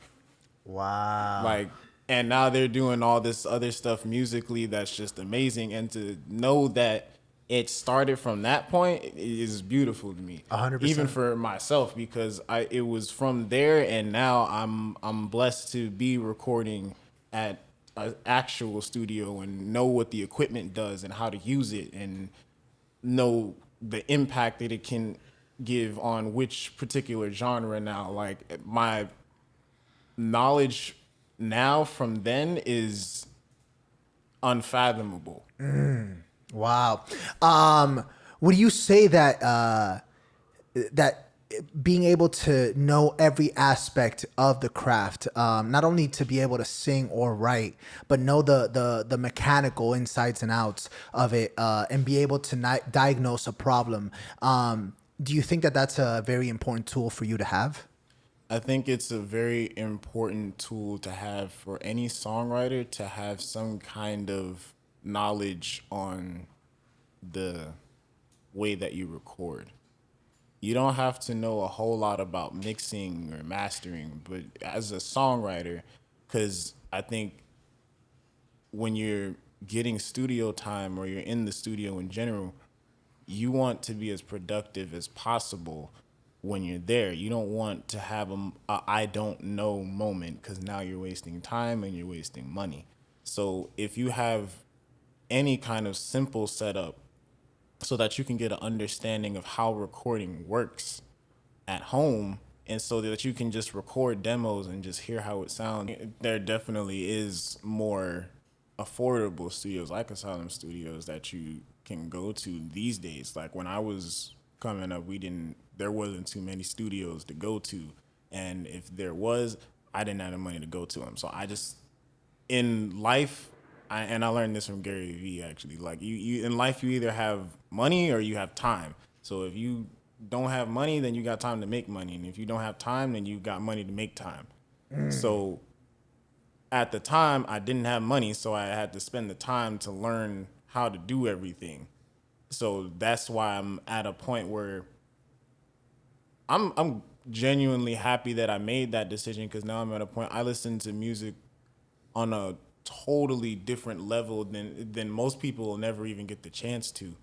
Wow. Like, and now they're doing all this other stuff musically that's just amazing. And to know that it started from that point is beautiful to me. 100%. Even for myself, because it was from there, and now I'm blessed to be recording at an actual studio and know what the equipment does and how to use it, and know the impact that it can give on which particular genre now. Like, my knowledge now from then is unfathomable. Wow. Would you say that that being able to know every aspect of the craft, not only to be able to sing or write, but know the mechanical insides and outs of it, and be able to diagnose a problem, do you think that that's a very important tool for you to have? I think it's a very important tool to have for any songwriter, to have some kind of knowledge on the way that you record. You don't have to know a whole lot about mixing or mastering, but as a songwriter, because I think when you're getting studio time, or you're in the studio in general, you want to be as productive as possible when you're there. You don't want to have a I don't know moment, because now you're wasting time and you're wasting money. So if you have any kind of simple setup so that you can get an understanding of how recording works at home, and so that you can just record demos and just hear how it sounds, there definitely is more affordable studios like Asylum Studios that you can go to these days. Like when I was coming up, there wasn't too many studios to go to, and if there was, I didn't have the money to go to them. So I just, in life, and I learned this from Gary Vee actually. Like you in life, you either have money or you have time. So if you don't have money, then you got time to make money, and if you don't have time, then you got money to make time. So at the time, I didn't have money, so I had to spend the time to learn how to do everything. So that's why I'm at a point where I'm genuinely happy that I made that decision, because now I'm at a point I listen to music on a totally different level than most people will never even get the chance to.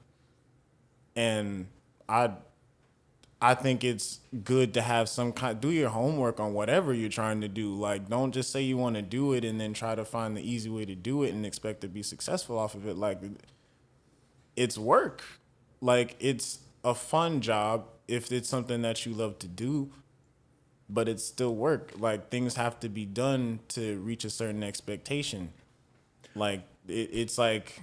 And I think it's good to have do your homework on whatever you're trying to do. Like, don't just say you want to do it and then try to find the easy way to do it and expect to be successful off of it. Like, it's work. Like, it's a fun job if it's something that you love to do, but it's still work. Like, things have to be done to reach a certain expectation. Like, it's like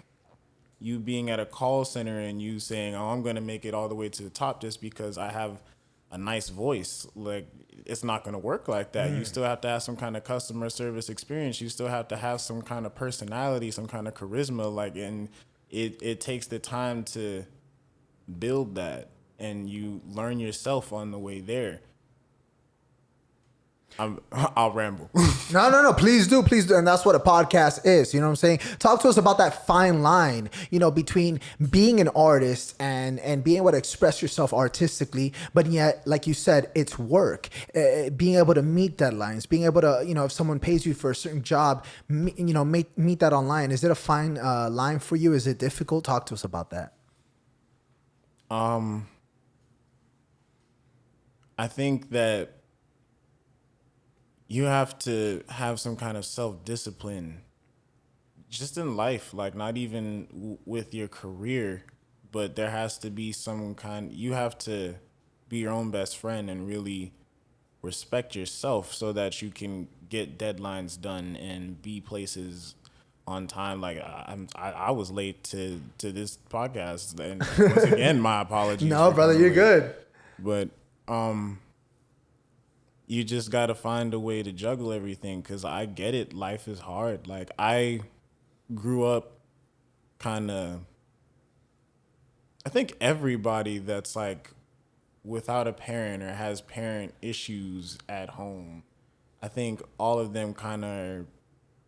you being at a call center and you saying, oh, I'm going to make it all the way to the top just because I have a nice voice. Like, it's not going to work like that. You still have to have some kind of customer service experience. You still have to have some kind of personality, some kind of charisma. Like, and it takes the time to build that, and you learn yourself on the way there. I'll ramble. No. Please do. And that's what a podcast is. You know what I'm saying? Talk to us about that fine line, between being an artist and being able to express yourself artistically, but yet, like you said, it's work. Being able to meet deadlines, being able to, if someone pays you for a certain job, meet that online. Is it a fine line for you? Is it difficult? Talk to us about that. I think that you have to have some kind of self-discipline just in life, like not even with your career, but there has to be you have to be your own best friend and really respect yourself so that you can get deadlines done and be places on time. Like I was late to this podcast, and once again, my apologies. No, brother, you're good. But you just got to find a way to juggle everything, because I get it. Life is hard. Like, I grew up I think everybody that's like without a parent or has parent issues at home, I think all of them kind of are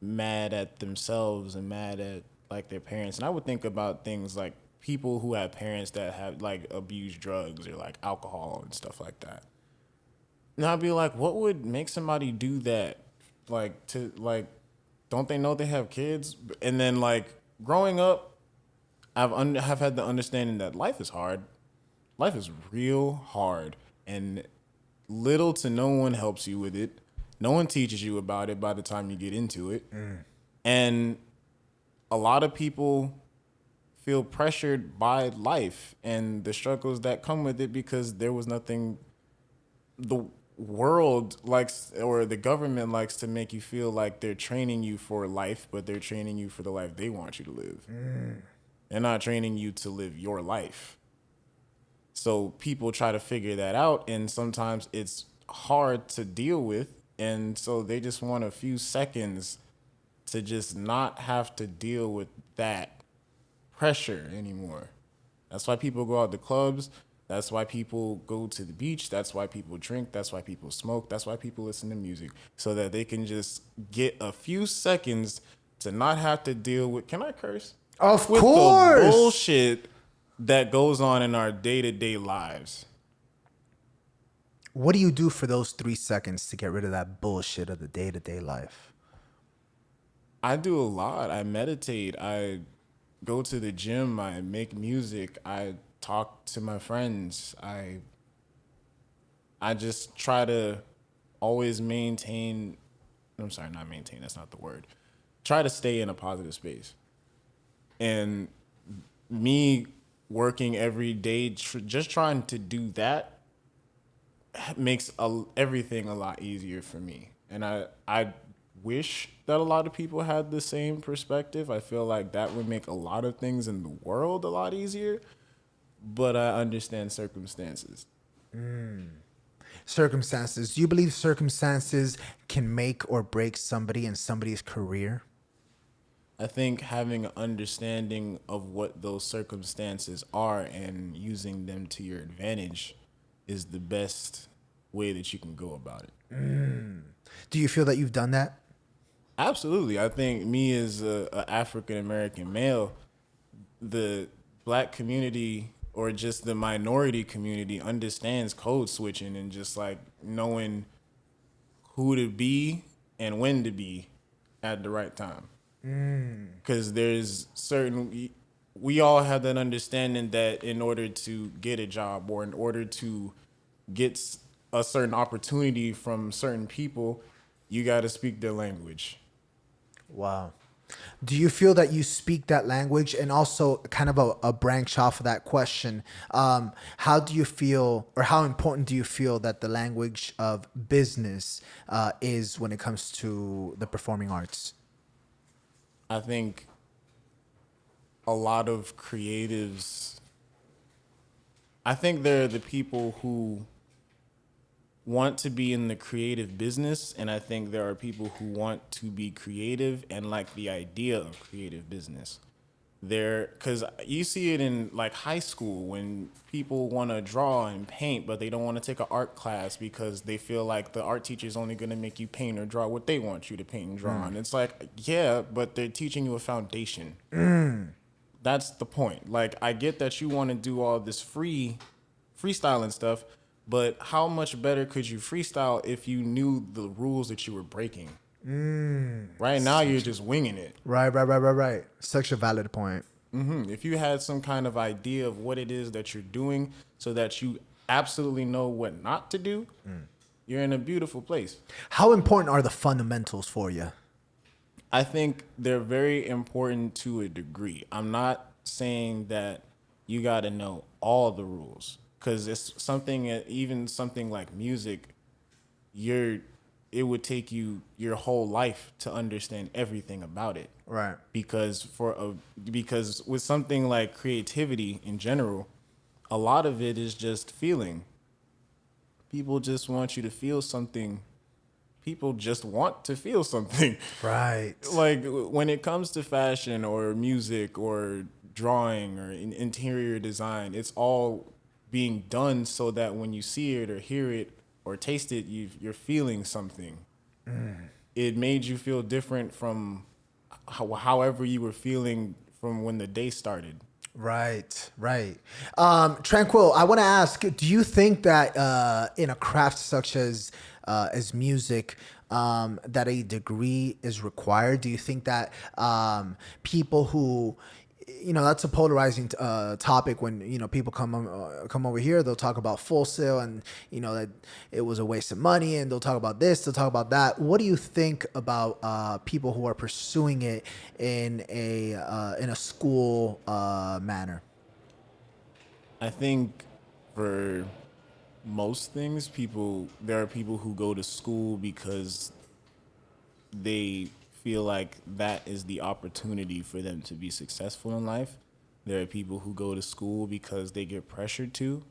mad at themselves and mad at like their parents. And I would think about things like people who have parents that have like abused drugs or like alcohol and stuff like that. And I'd be like, what would make somebody do that? Don't they know they have kids? And then like growing up, have had the understanding that life is hard. Life is real hard, and little to no one helps you with it. No one teaches you about it by the time you get into it. And a lot of people feel pressured by life and the struggles that come with it, because there was nothing. The world likes, or the government likes to make you feel like they're training you for life, but they're training you for the life they want you to live. They're not training you to live your life. So people try to figure that out, and sometimes it's hard to deal with, and so they just want a few seconds to just not have to deal with that pressure anymore. That's why people go out to clubs. That's why people go to the beach. That's why people drink. That's why people smoke. That's why people listen to music, so that they can just get a few seconds to not have to deal with, can I curse? Of With course. the bullshit that goes on in our day-to-day lives. What do you do for those 3 seconds to get rid of that bullshit of the day-to-day life? I do a lot. I meditate. I go to the gym. I make music. I talk to my friends. I just try to always maintain. I'm sorry, not maintain. That's not the word. Try to stay in a positive space. And me working every day, just trying to do that makes everything a lot easier for me. And I wish that a lot of people had the same perspective. I feel like that would make a lot of things in the world a lot easier. But I understand circumstances. Circumstances. Do you believe circumstances can make or break somebody and somebody's career? I think having an understanding of what those circumstances are and using them to your advantage is the best way that you can go about it. Do you feel that you've done that? Absolutely. I think me as a African American male, the black community or just the minority community understands code switching and just like knowing who to be and when to be at the right time. Because there's we all have that understanding that in order to get a job or in order to get a certain opportunity from certain people, you got to speak their language. Wow. Do you feel that you speak that language? And also kind of a branch off of that question, how do you feel, or how important do you feel that the language of business is when it comes to the performing arts? I think a lot of creatives, I think they're the people who want to be in the creative business, and I think there are people who want to be creative and like the idea of creative business. Because you see it in like high school when people want to draw and paint, but they don't want to take an art class because they feel like the art teacher is only going to make you paint or draw what they want you to paint and draw. And it's like, yeah, but they're teaching you a foundation. That's the point. Like, I get that you want to do all this freestyling stuff, but how much better could you freestyle if you knew the rules that you were breaking? Right now, you're just winging it. Right. Such a valid point. If you had some kind of idea of what it is that you're doing so that you absolutely know what not to do, you're in a beautiful place. How important are the fundamentals for you? I think they're very important to a degree. I'm not saying that you got to know all the rules, because it's something, even something like music, it would take you your whole life to understand everything about it. Right. Because with something like creativity in general, a lot of it is just feeling. People just want you to feel something. People just want to feel something. Right. Like when it comes to fashion or music or drawing or interior design, it's all being done so that when you see it or hear it or taste it, you're feeling something. It made you feel different from however you were feeling from when the day started. Right. Tranquil, I want to ask, do you think that in a craft such as music, that a degree is required? Do you think that people who, that's a polarizing topic when, people come over here, they'll talk about Full Sail and, that it was a waste of money, and they'll talk about this, they'll talk about that. What do you think about people who are pursuing it in a school manner? I think for most things, there are people who go to school because they feel like that is the opportunity for them to be successful in life. There are people who go to school because they get pressured to.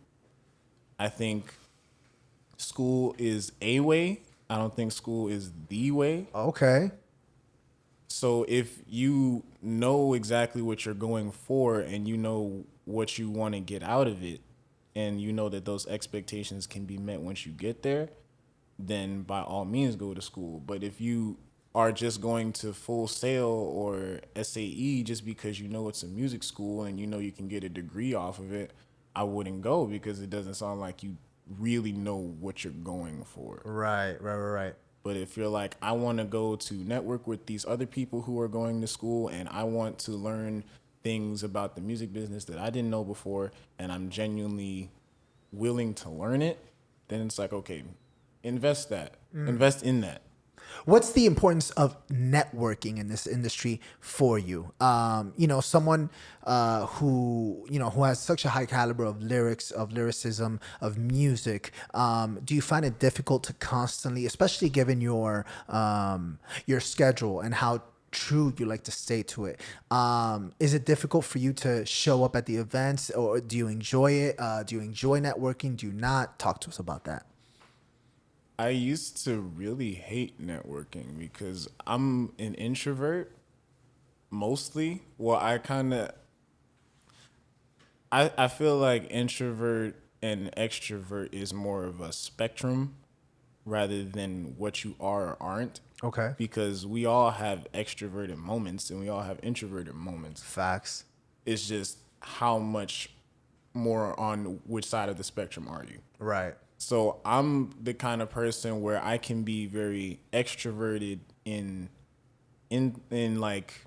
I think school is a way. I don't think school is the way. Okay. So if you know exactly what you're going for and you know what you want to get out of it, and you know that those expectations can be met once you get there, then by all means go to school. But if you are just going to Full Sail or SAE just because you know it's a music school and you know you can get a degree off of it, I wouldn't go, because it doesn't sound like you really know what you're going for. Right. But if you're like, I want to go to network with these other people who are going to school and I want to learn things about the music business that I didn't know before and I'm genuinely willing to learn it, then it's like, okay, invest in that. What's the importance of networking in this industry for you? Someone who has such a high caliber of lyricism, of music. Do you find it difficult to constantly, especially given your schedule and how true you like to stay to it? Is it difficult for you to show up at the events, or do you enjoy it? Do you enjoy networking? Do you not? Talk to us about that. I used to really hate networking because I'm an introvert mostly. Well, I feel like introvert and extrovert is more of a spectrum rather than what you are or aren't. Okay. Because we all have extroverted moments and we all have introverted moments. Facts. It's just how much more on which side of the spectrum are you? Right. So I'm the kind of person where I can be very extroverted in like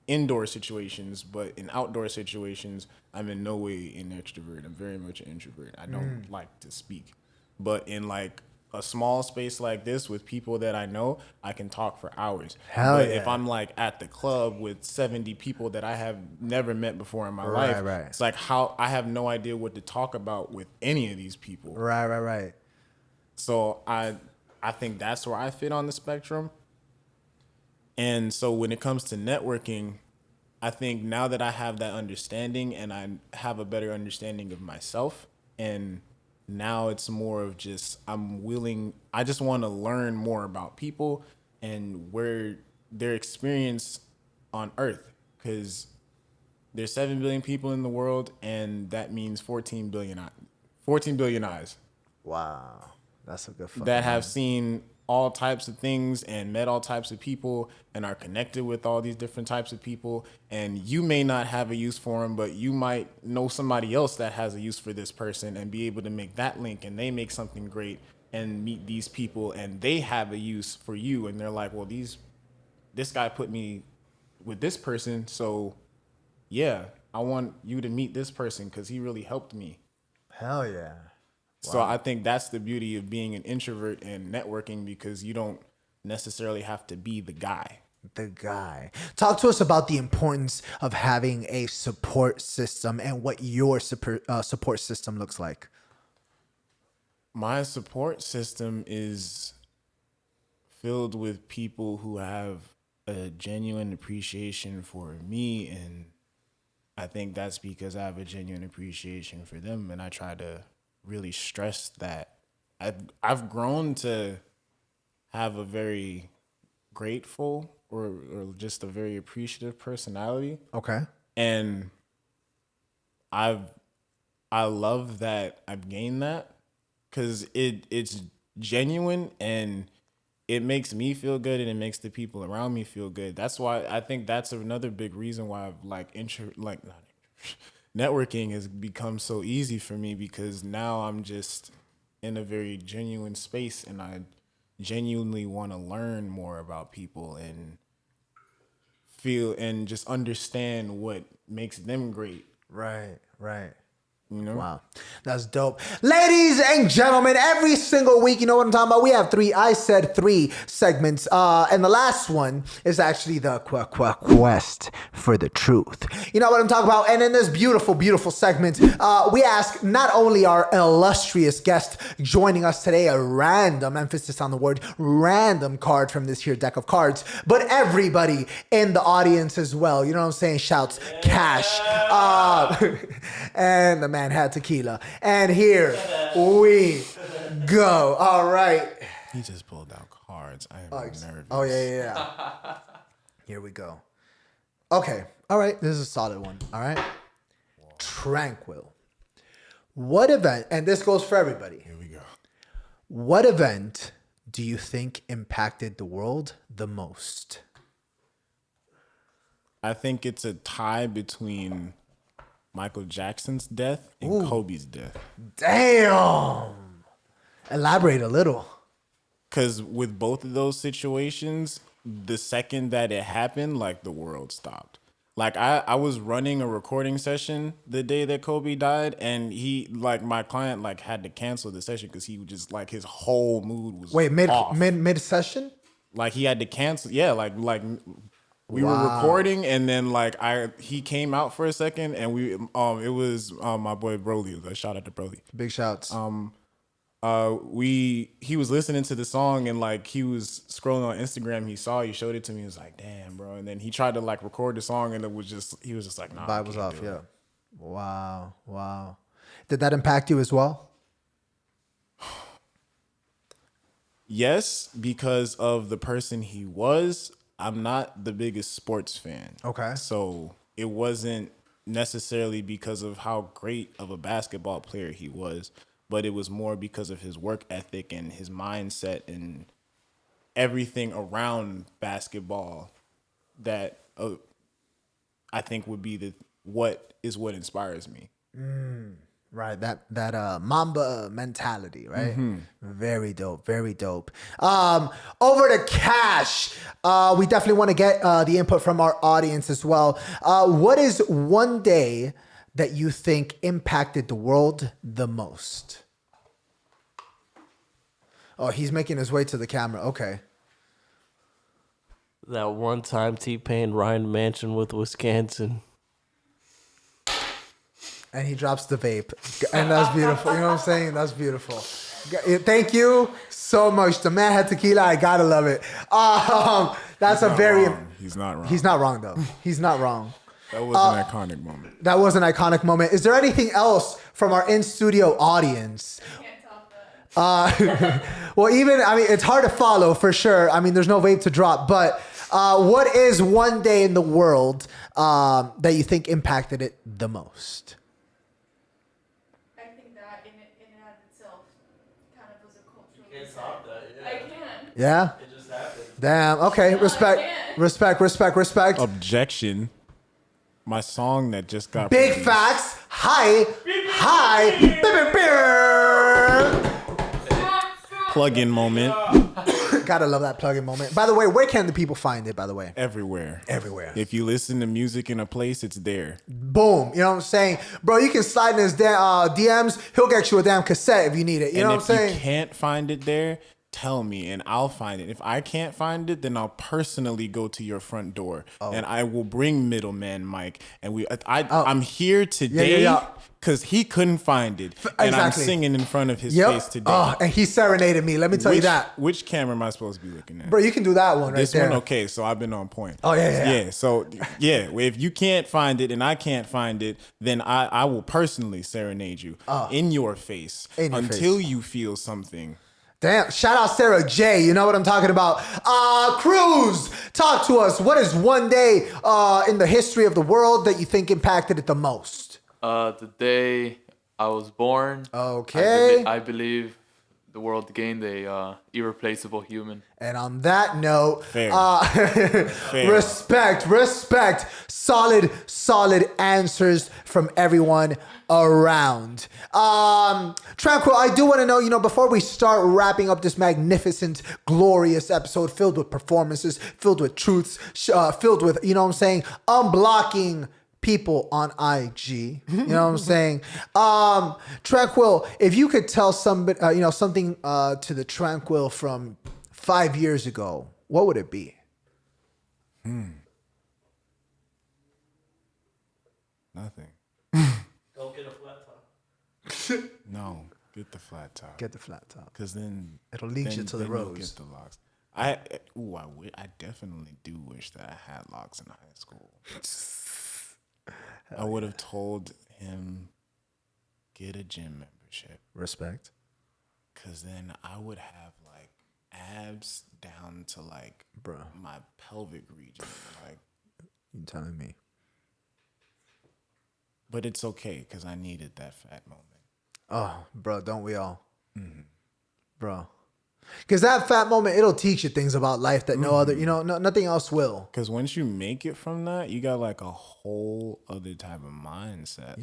indoor situations, but in outdoor situations, I'm in no way an extrovert. I'm very much an introvert. I don't like to speak. But in like a small space like this with people that I know, I can talk for hours. Hell but yeah. if I'm like at the club with 70 people that I have never met before in my Right, life, right. it's like how I have no idea what to talk about with any of these people. Right. So I think that's where I fit on the spectrum. And so when it comes to networking, I think now that I have that understanding and I have a better understanding of myself, and now it's more of just I just want to learn more about people and where their experience on Earth, because there's 7 billion people in the world, and that means 14 billion eyes Wow. That's a good fucking that have one. seen all types of things and met all types of people and are connected with all these different types of people. And you may not have a use for them, but you might know somebody else that has a use for this person and be able to make that link, and they make something great and meet these people and they have a use for you. And they're like, well, this guy put me with this person. So yeah, I want you to meet this person because he really helped me. Hell yeah. So I think that's the beauty of being an introvert and networking, because you don't necessarily have to be the guy. The guy. Talk to us about the importance of having a support system and what your support system looks like. My support system is filled with people who have a genuine appreciation for me, and I think that's because I have a genuine appreciation for them, and I try to really stress that. I've grown to have a very grateful or just a very appreciative personality. Okay. And I love that I've gained that, because it's genuine and it makes me feel good and it makes the people around me feel good. That's why I think that's another big reason why I've networking has become so easy for me, because now I'm just in a very genuine space and I genuinely want to learn more about people and feel and just understand what makes them great. Right. You know? Wow. That's dope. Ladies and gentlemen, every single week, you know what I'm talking about? We have I said three segments. And the last one is actually the quest for the truth. You know what I'm talking about? And in this beautiful, beautiful segment, we ask not only our illustrious guest joining us today, a random, emphasis on the word random card from this here deck of cards, but everybody in the audience as well. You know what I'm saying? Shouts, cash. And the man had tequila. And here we go. All right. He just pulled out cards. I am nervous. Oh, yeah. Here we go. Okay. All right. This is a solid one. All right. Tranquil. What event, and this goes for everybody. Here we go. What event do you think impacted the world the most? I think it's a tie between Michael Jackson's death and Kobe's death. Damn. Elaborate a little. Because with both of those situations, the second that it happened, like the world stopped. Like I was running a recording session the day that Kobe died, and my client had to cancel the session because he was just his whole mood was off. mid session. Like he had to cancel. Yeah, we were recording, and then he came out for a second, and it was my boy Broly. Shout out to Broly. Big shouts. He was listening to the song, and he was scrolling on Instagram. He showed it to me. He was like, "Damn, bro!" And then he tried to record the song, and he was just like, "Nah." Vibe was off. Yeah. Wow. Did that impact you as well? Yes, because of the person he was. I'm not the biggest sports fan. Okay. So it wasn't necessarily because of how great of a basketball player he was, but it was more because of his work ethic and his mindset and everything around basketball that I think would be what inspires me. Right, that Mamba mentality, right? Mm-hmm. Very dope, very dope. Over to Cash. We definitely want to get the input from our audience as well. What is one day that you think impacted the world the most? Oh, he's making his way to the camera. Okay. That one time T-Pain Ryan Mansion with Wisconsin. And he drops the vape. And that's beautiful. You know what I'm saying? That's beautiful. Thank you so much. The man had tequila. I gotta love it. That's a very... Wrong. He's not wrong. He's not wrong, though. He's not wrong. That was an iconic moment. That was an iconic moment. Is there anything else from our in-studio audience? Well, it's hard to follow for sure. There's no vape to drop. But what is one day in the world that you think impacted it the most? Yeah? It just happened. Damn. Okay. Respect. Objection. My song that just got Big produced. facts. Hi. Plug-in moment. Gotta love that plug-in moment. By the way, where can the people find it, by the way? Everywhere. If If you listen to music in a place, it's there. boom. You know what I'm saying? Bro, you can slide in his DMs. He'll get you a damn cassette if you need it. You know what I'm saying? If you can't find it there, tell me and I'll find it. If I can't find it, then I'll personally go to your front door and I will bring middleman Mike. And I'm here today because he couldn't find it. And I'm singing in front of his face today. Oh, and he serenaded me. Let me tell you that. Which camera am I supposed to be looking at? Bro, you can do that one right this there. one, okay, so I've been on point. Oh, yeah. Yeah, so, yeah, if you can't find it and I can't find it, then I will personally serenade you in your face until you feel something. Damn, shout out Sarah J. You know what I'm talking about. Cruz, talk to us. What is one day in the history of the world that you think impacted it the most? The day I was born. Okay. I believe the world gained a irreplaceable human. And on that note, Fair. respect. Solid answers from everyone around. Tranquil, I do want to know, before we start wrapping up this magnificent, glorious episode filled with performances, filled with truths, filled with, unblocking people on IG. You know what I'm saying? Tranquil, if you could tell somebody, something to the Tranquil from 5 years ago, what would it be? Nothing. Go get a flat top. No, get the flat top. Get the flat top. Because then It'll lead you to the you'll rose. Get the locks. I definitely do wish that I had locks in high school. I would have told him, get a gym membership. Respect. Because then I would have abs down to my pelvic region. You telling me? But it's okay because I needed that fat moment. Oh, bro, don't we all? Mm-hmm. Bro. Because that fat moment, it'll teach you things about life that no other, nothing else will. Because once you make it from that, you got a whole other type of mindset.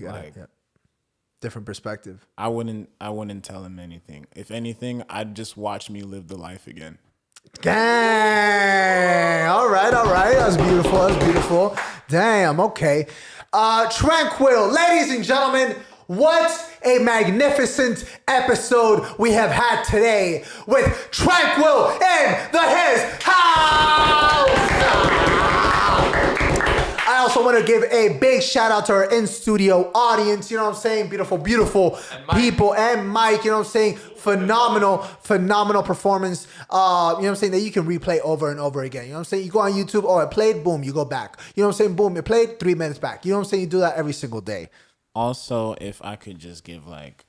Different perspective. I wouldn't tell him anything. If anything, I'd just watch me live the life again. Gang! All right. That's beautiful. Damn, okay. Tranquil, ladies and gentlemen, what a magnificent episode we have had today with Tranquil in his house. I also want to give a big shout out to our in-studio audience, you know what I'm saying? Beautiful, beautiful people, and Mike, you know what I'm saying? Phenomenal performance, you know what I'm saying, that you can replay over and over again. You know what I'm saying? You go on YouTube, oh, it played, boom, you go back. You know what I'm saying? Boom, it played, 3 minutes back. You know what I'm saying? You do that every single day. Also, if I could just give like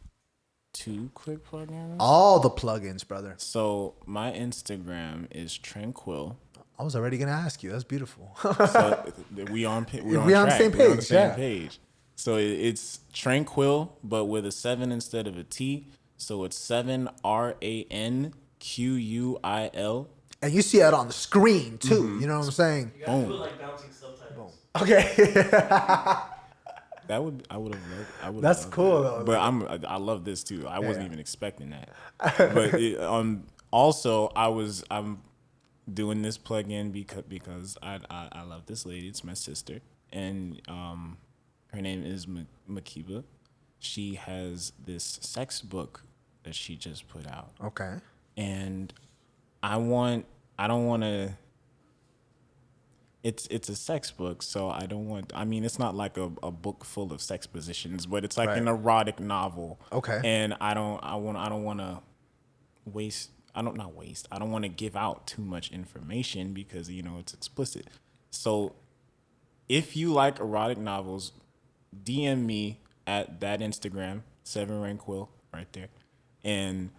2 quick plugins. All the plugins, brother. So my Instagram is Tranquil. I was already gonna ask you. That's beautiful. So we on track. The same page. We're on the same page. So it's Tranquil, but with a 7 instead of a T. So it's 7ranquil. And you see it on the screen too. You know what I'm saying? You gotta do it like bouncing subtitles. Okay. I would have loved. That's cool though. But I love this too. I wasn't even expecting that. But also I'm doing this plugin because I love this lady. It's my sister, and her name is Makiba. She has this sex book that she just put out. Okay. And I don't want to. It's a sex book, so I don't want. I mean, it's not like a book full of sex positions, but it's like an erotic novel. Okay. And I don't want to waste. I don't want to give out too much information because it's explicit. So, if you like erotic novels, DM me at that Instagram 7ranquil right there, and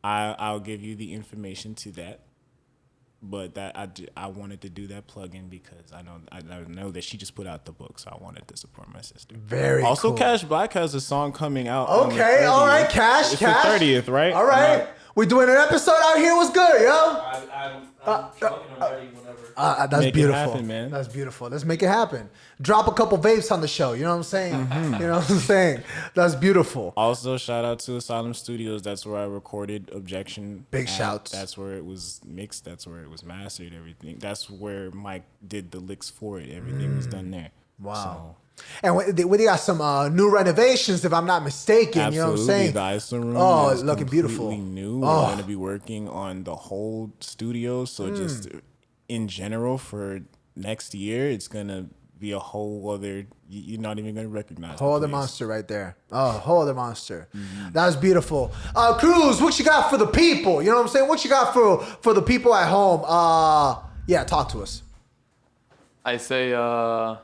I'll give you the information to that. But I wanted to do that plugin because I know that she just put out the book, so I wanted to support my sister. Very also, cool. Cash Black has a song coming out. Okay, all right, Cash. It's Cash. the 30th, right? All right. We doing an episode out here. What's good, yo? I'm drunk and I'm ready whenever. That's Make it beautiful, happen, man. That's beautiful. Let's make it happen. Drop a couple vapes on the show. You know what I'm saying? You know what I'm saying? That's beautiful. Also, shout out to Asylum Studios. That's where I recorded Objection. Big shouts. That's where it was mixed. That's where it was mastered. Everything. That's where Mike did the licks for it. Everything was done there. Wow. And we got some new renovations, if I'm not mistaken. Absolutely. You know what I'm saying? The ISO room is is looking beautiful. New. We're going to be working on the whole studio. So just in general for next year, it's going to be a whole other. You're not even going to recognize. Whole other monster right there. Oh, whole other monster. That's beautiful. Cruz, what you got for the people? You know what I'm saying? What you got for the people at home? Yeah, talk to us. I say The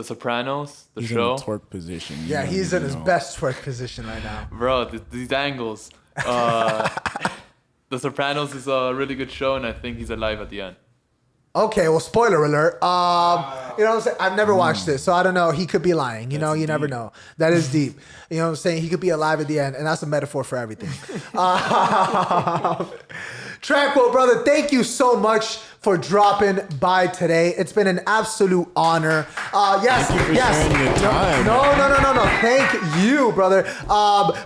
Sopranos, the He's show. in a twerk position. Yeah, he's in his best twerk position right now. Bro, these angles. The Sopranos is a really good show, and I think he's alive at the end. Okay, well, spoiler alert. You know what I'm saying? I've never watched it, so I don't know. He could be lying. You know, you never know. That is deep. You know what I'm saying? He could be alive at the end, and that's a metaphor for everything. Tranquil, brother, thank you so much for dropping by today. It's been an absolute honor. Yes, Thank you for yes. sharing your time. No. Thank you, brother.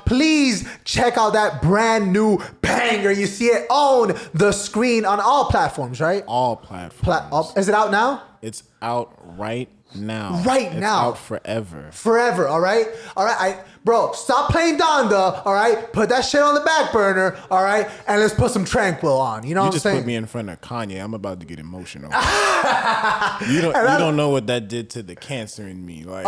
Please check out that brand new banger. You see it on the screen on all platforms, right? All platforms. Is it out now? It's out right now. Right now. It's out forever. Forever, all right? All right, bro, stop playing Donda, all right? Put that shit on the back burner, all right? And let's put some Tranquil on. You know You what I'm just saying? put me in front of Kanye. I'm about to get emotional. you don't know what that did to the cancer in me. Like,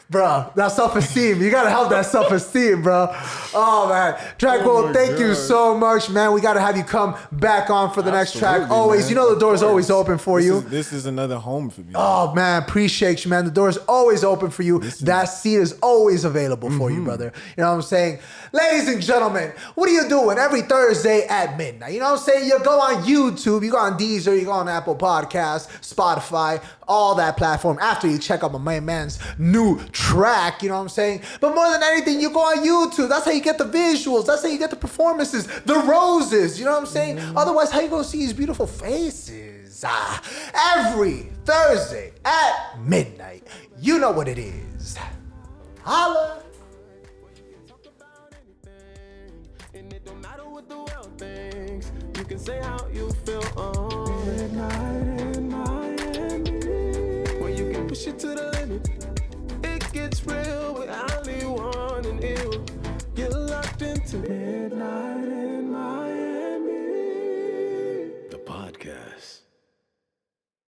Bro, that self-esteem. You gotta help that self-esteem, bro. Oh, man. Tranquil, thank you so much, man. We gotta have you come back on for the next track. Absolutely, Always. man. You know the door's Of always course. open for you. This is another home for me. Oh, man, appreciate you, man. The door's always open for you. That seat is always available for you, brother. You know what I'm saying? Ladies and gentlemen, what are you doing every Thursday at midnight? You know what I'm saying? You go on YouTube, you go on Deezer, you go on Apple Podcasts, Spotify, all that platform after you check out my man's new track, you know what I'm saying? But more than anything, you go on YouTube. That's how you get the visuals. That's how you get the performances, the roses, you know what I'm saying? Otherwise, how you gonna see these beautiful faces? Every Thursday at midnight. You know what it is. Holla. And it don't matter what the world thinks. You can say how you feel on midnight in Miami. push it to the limit. It gets real.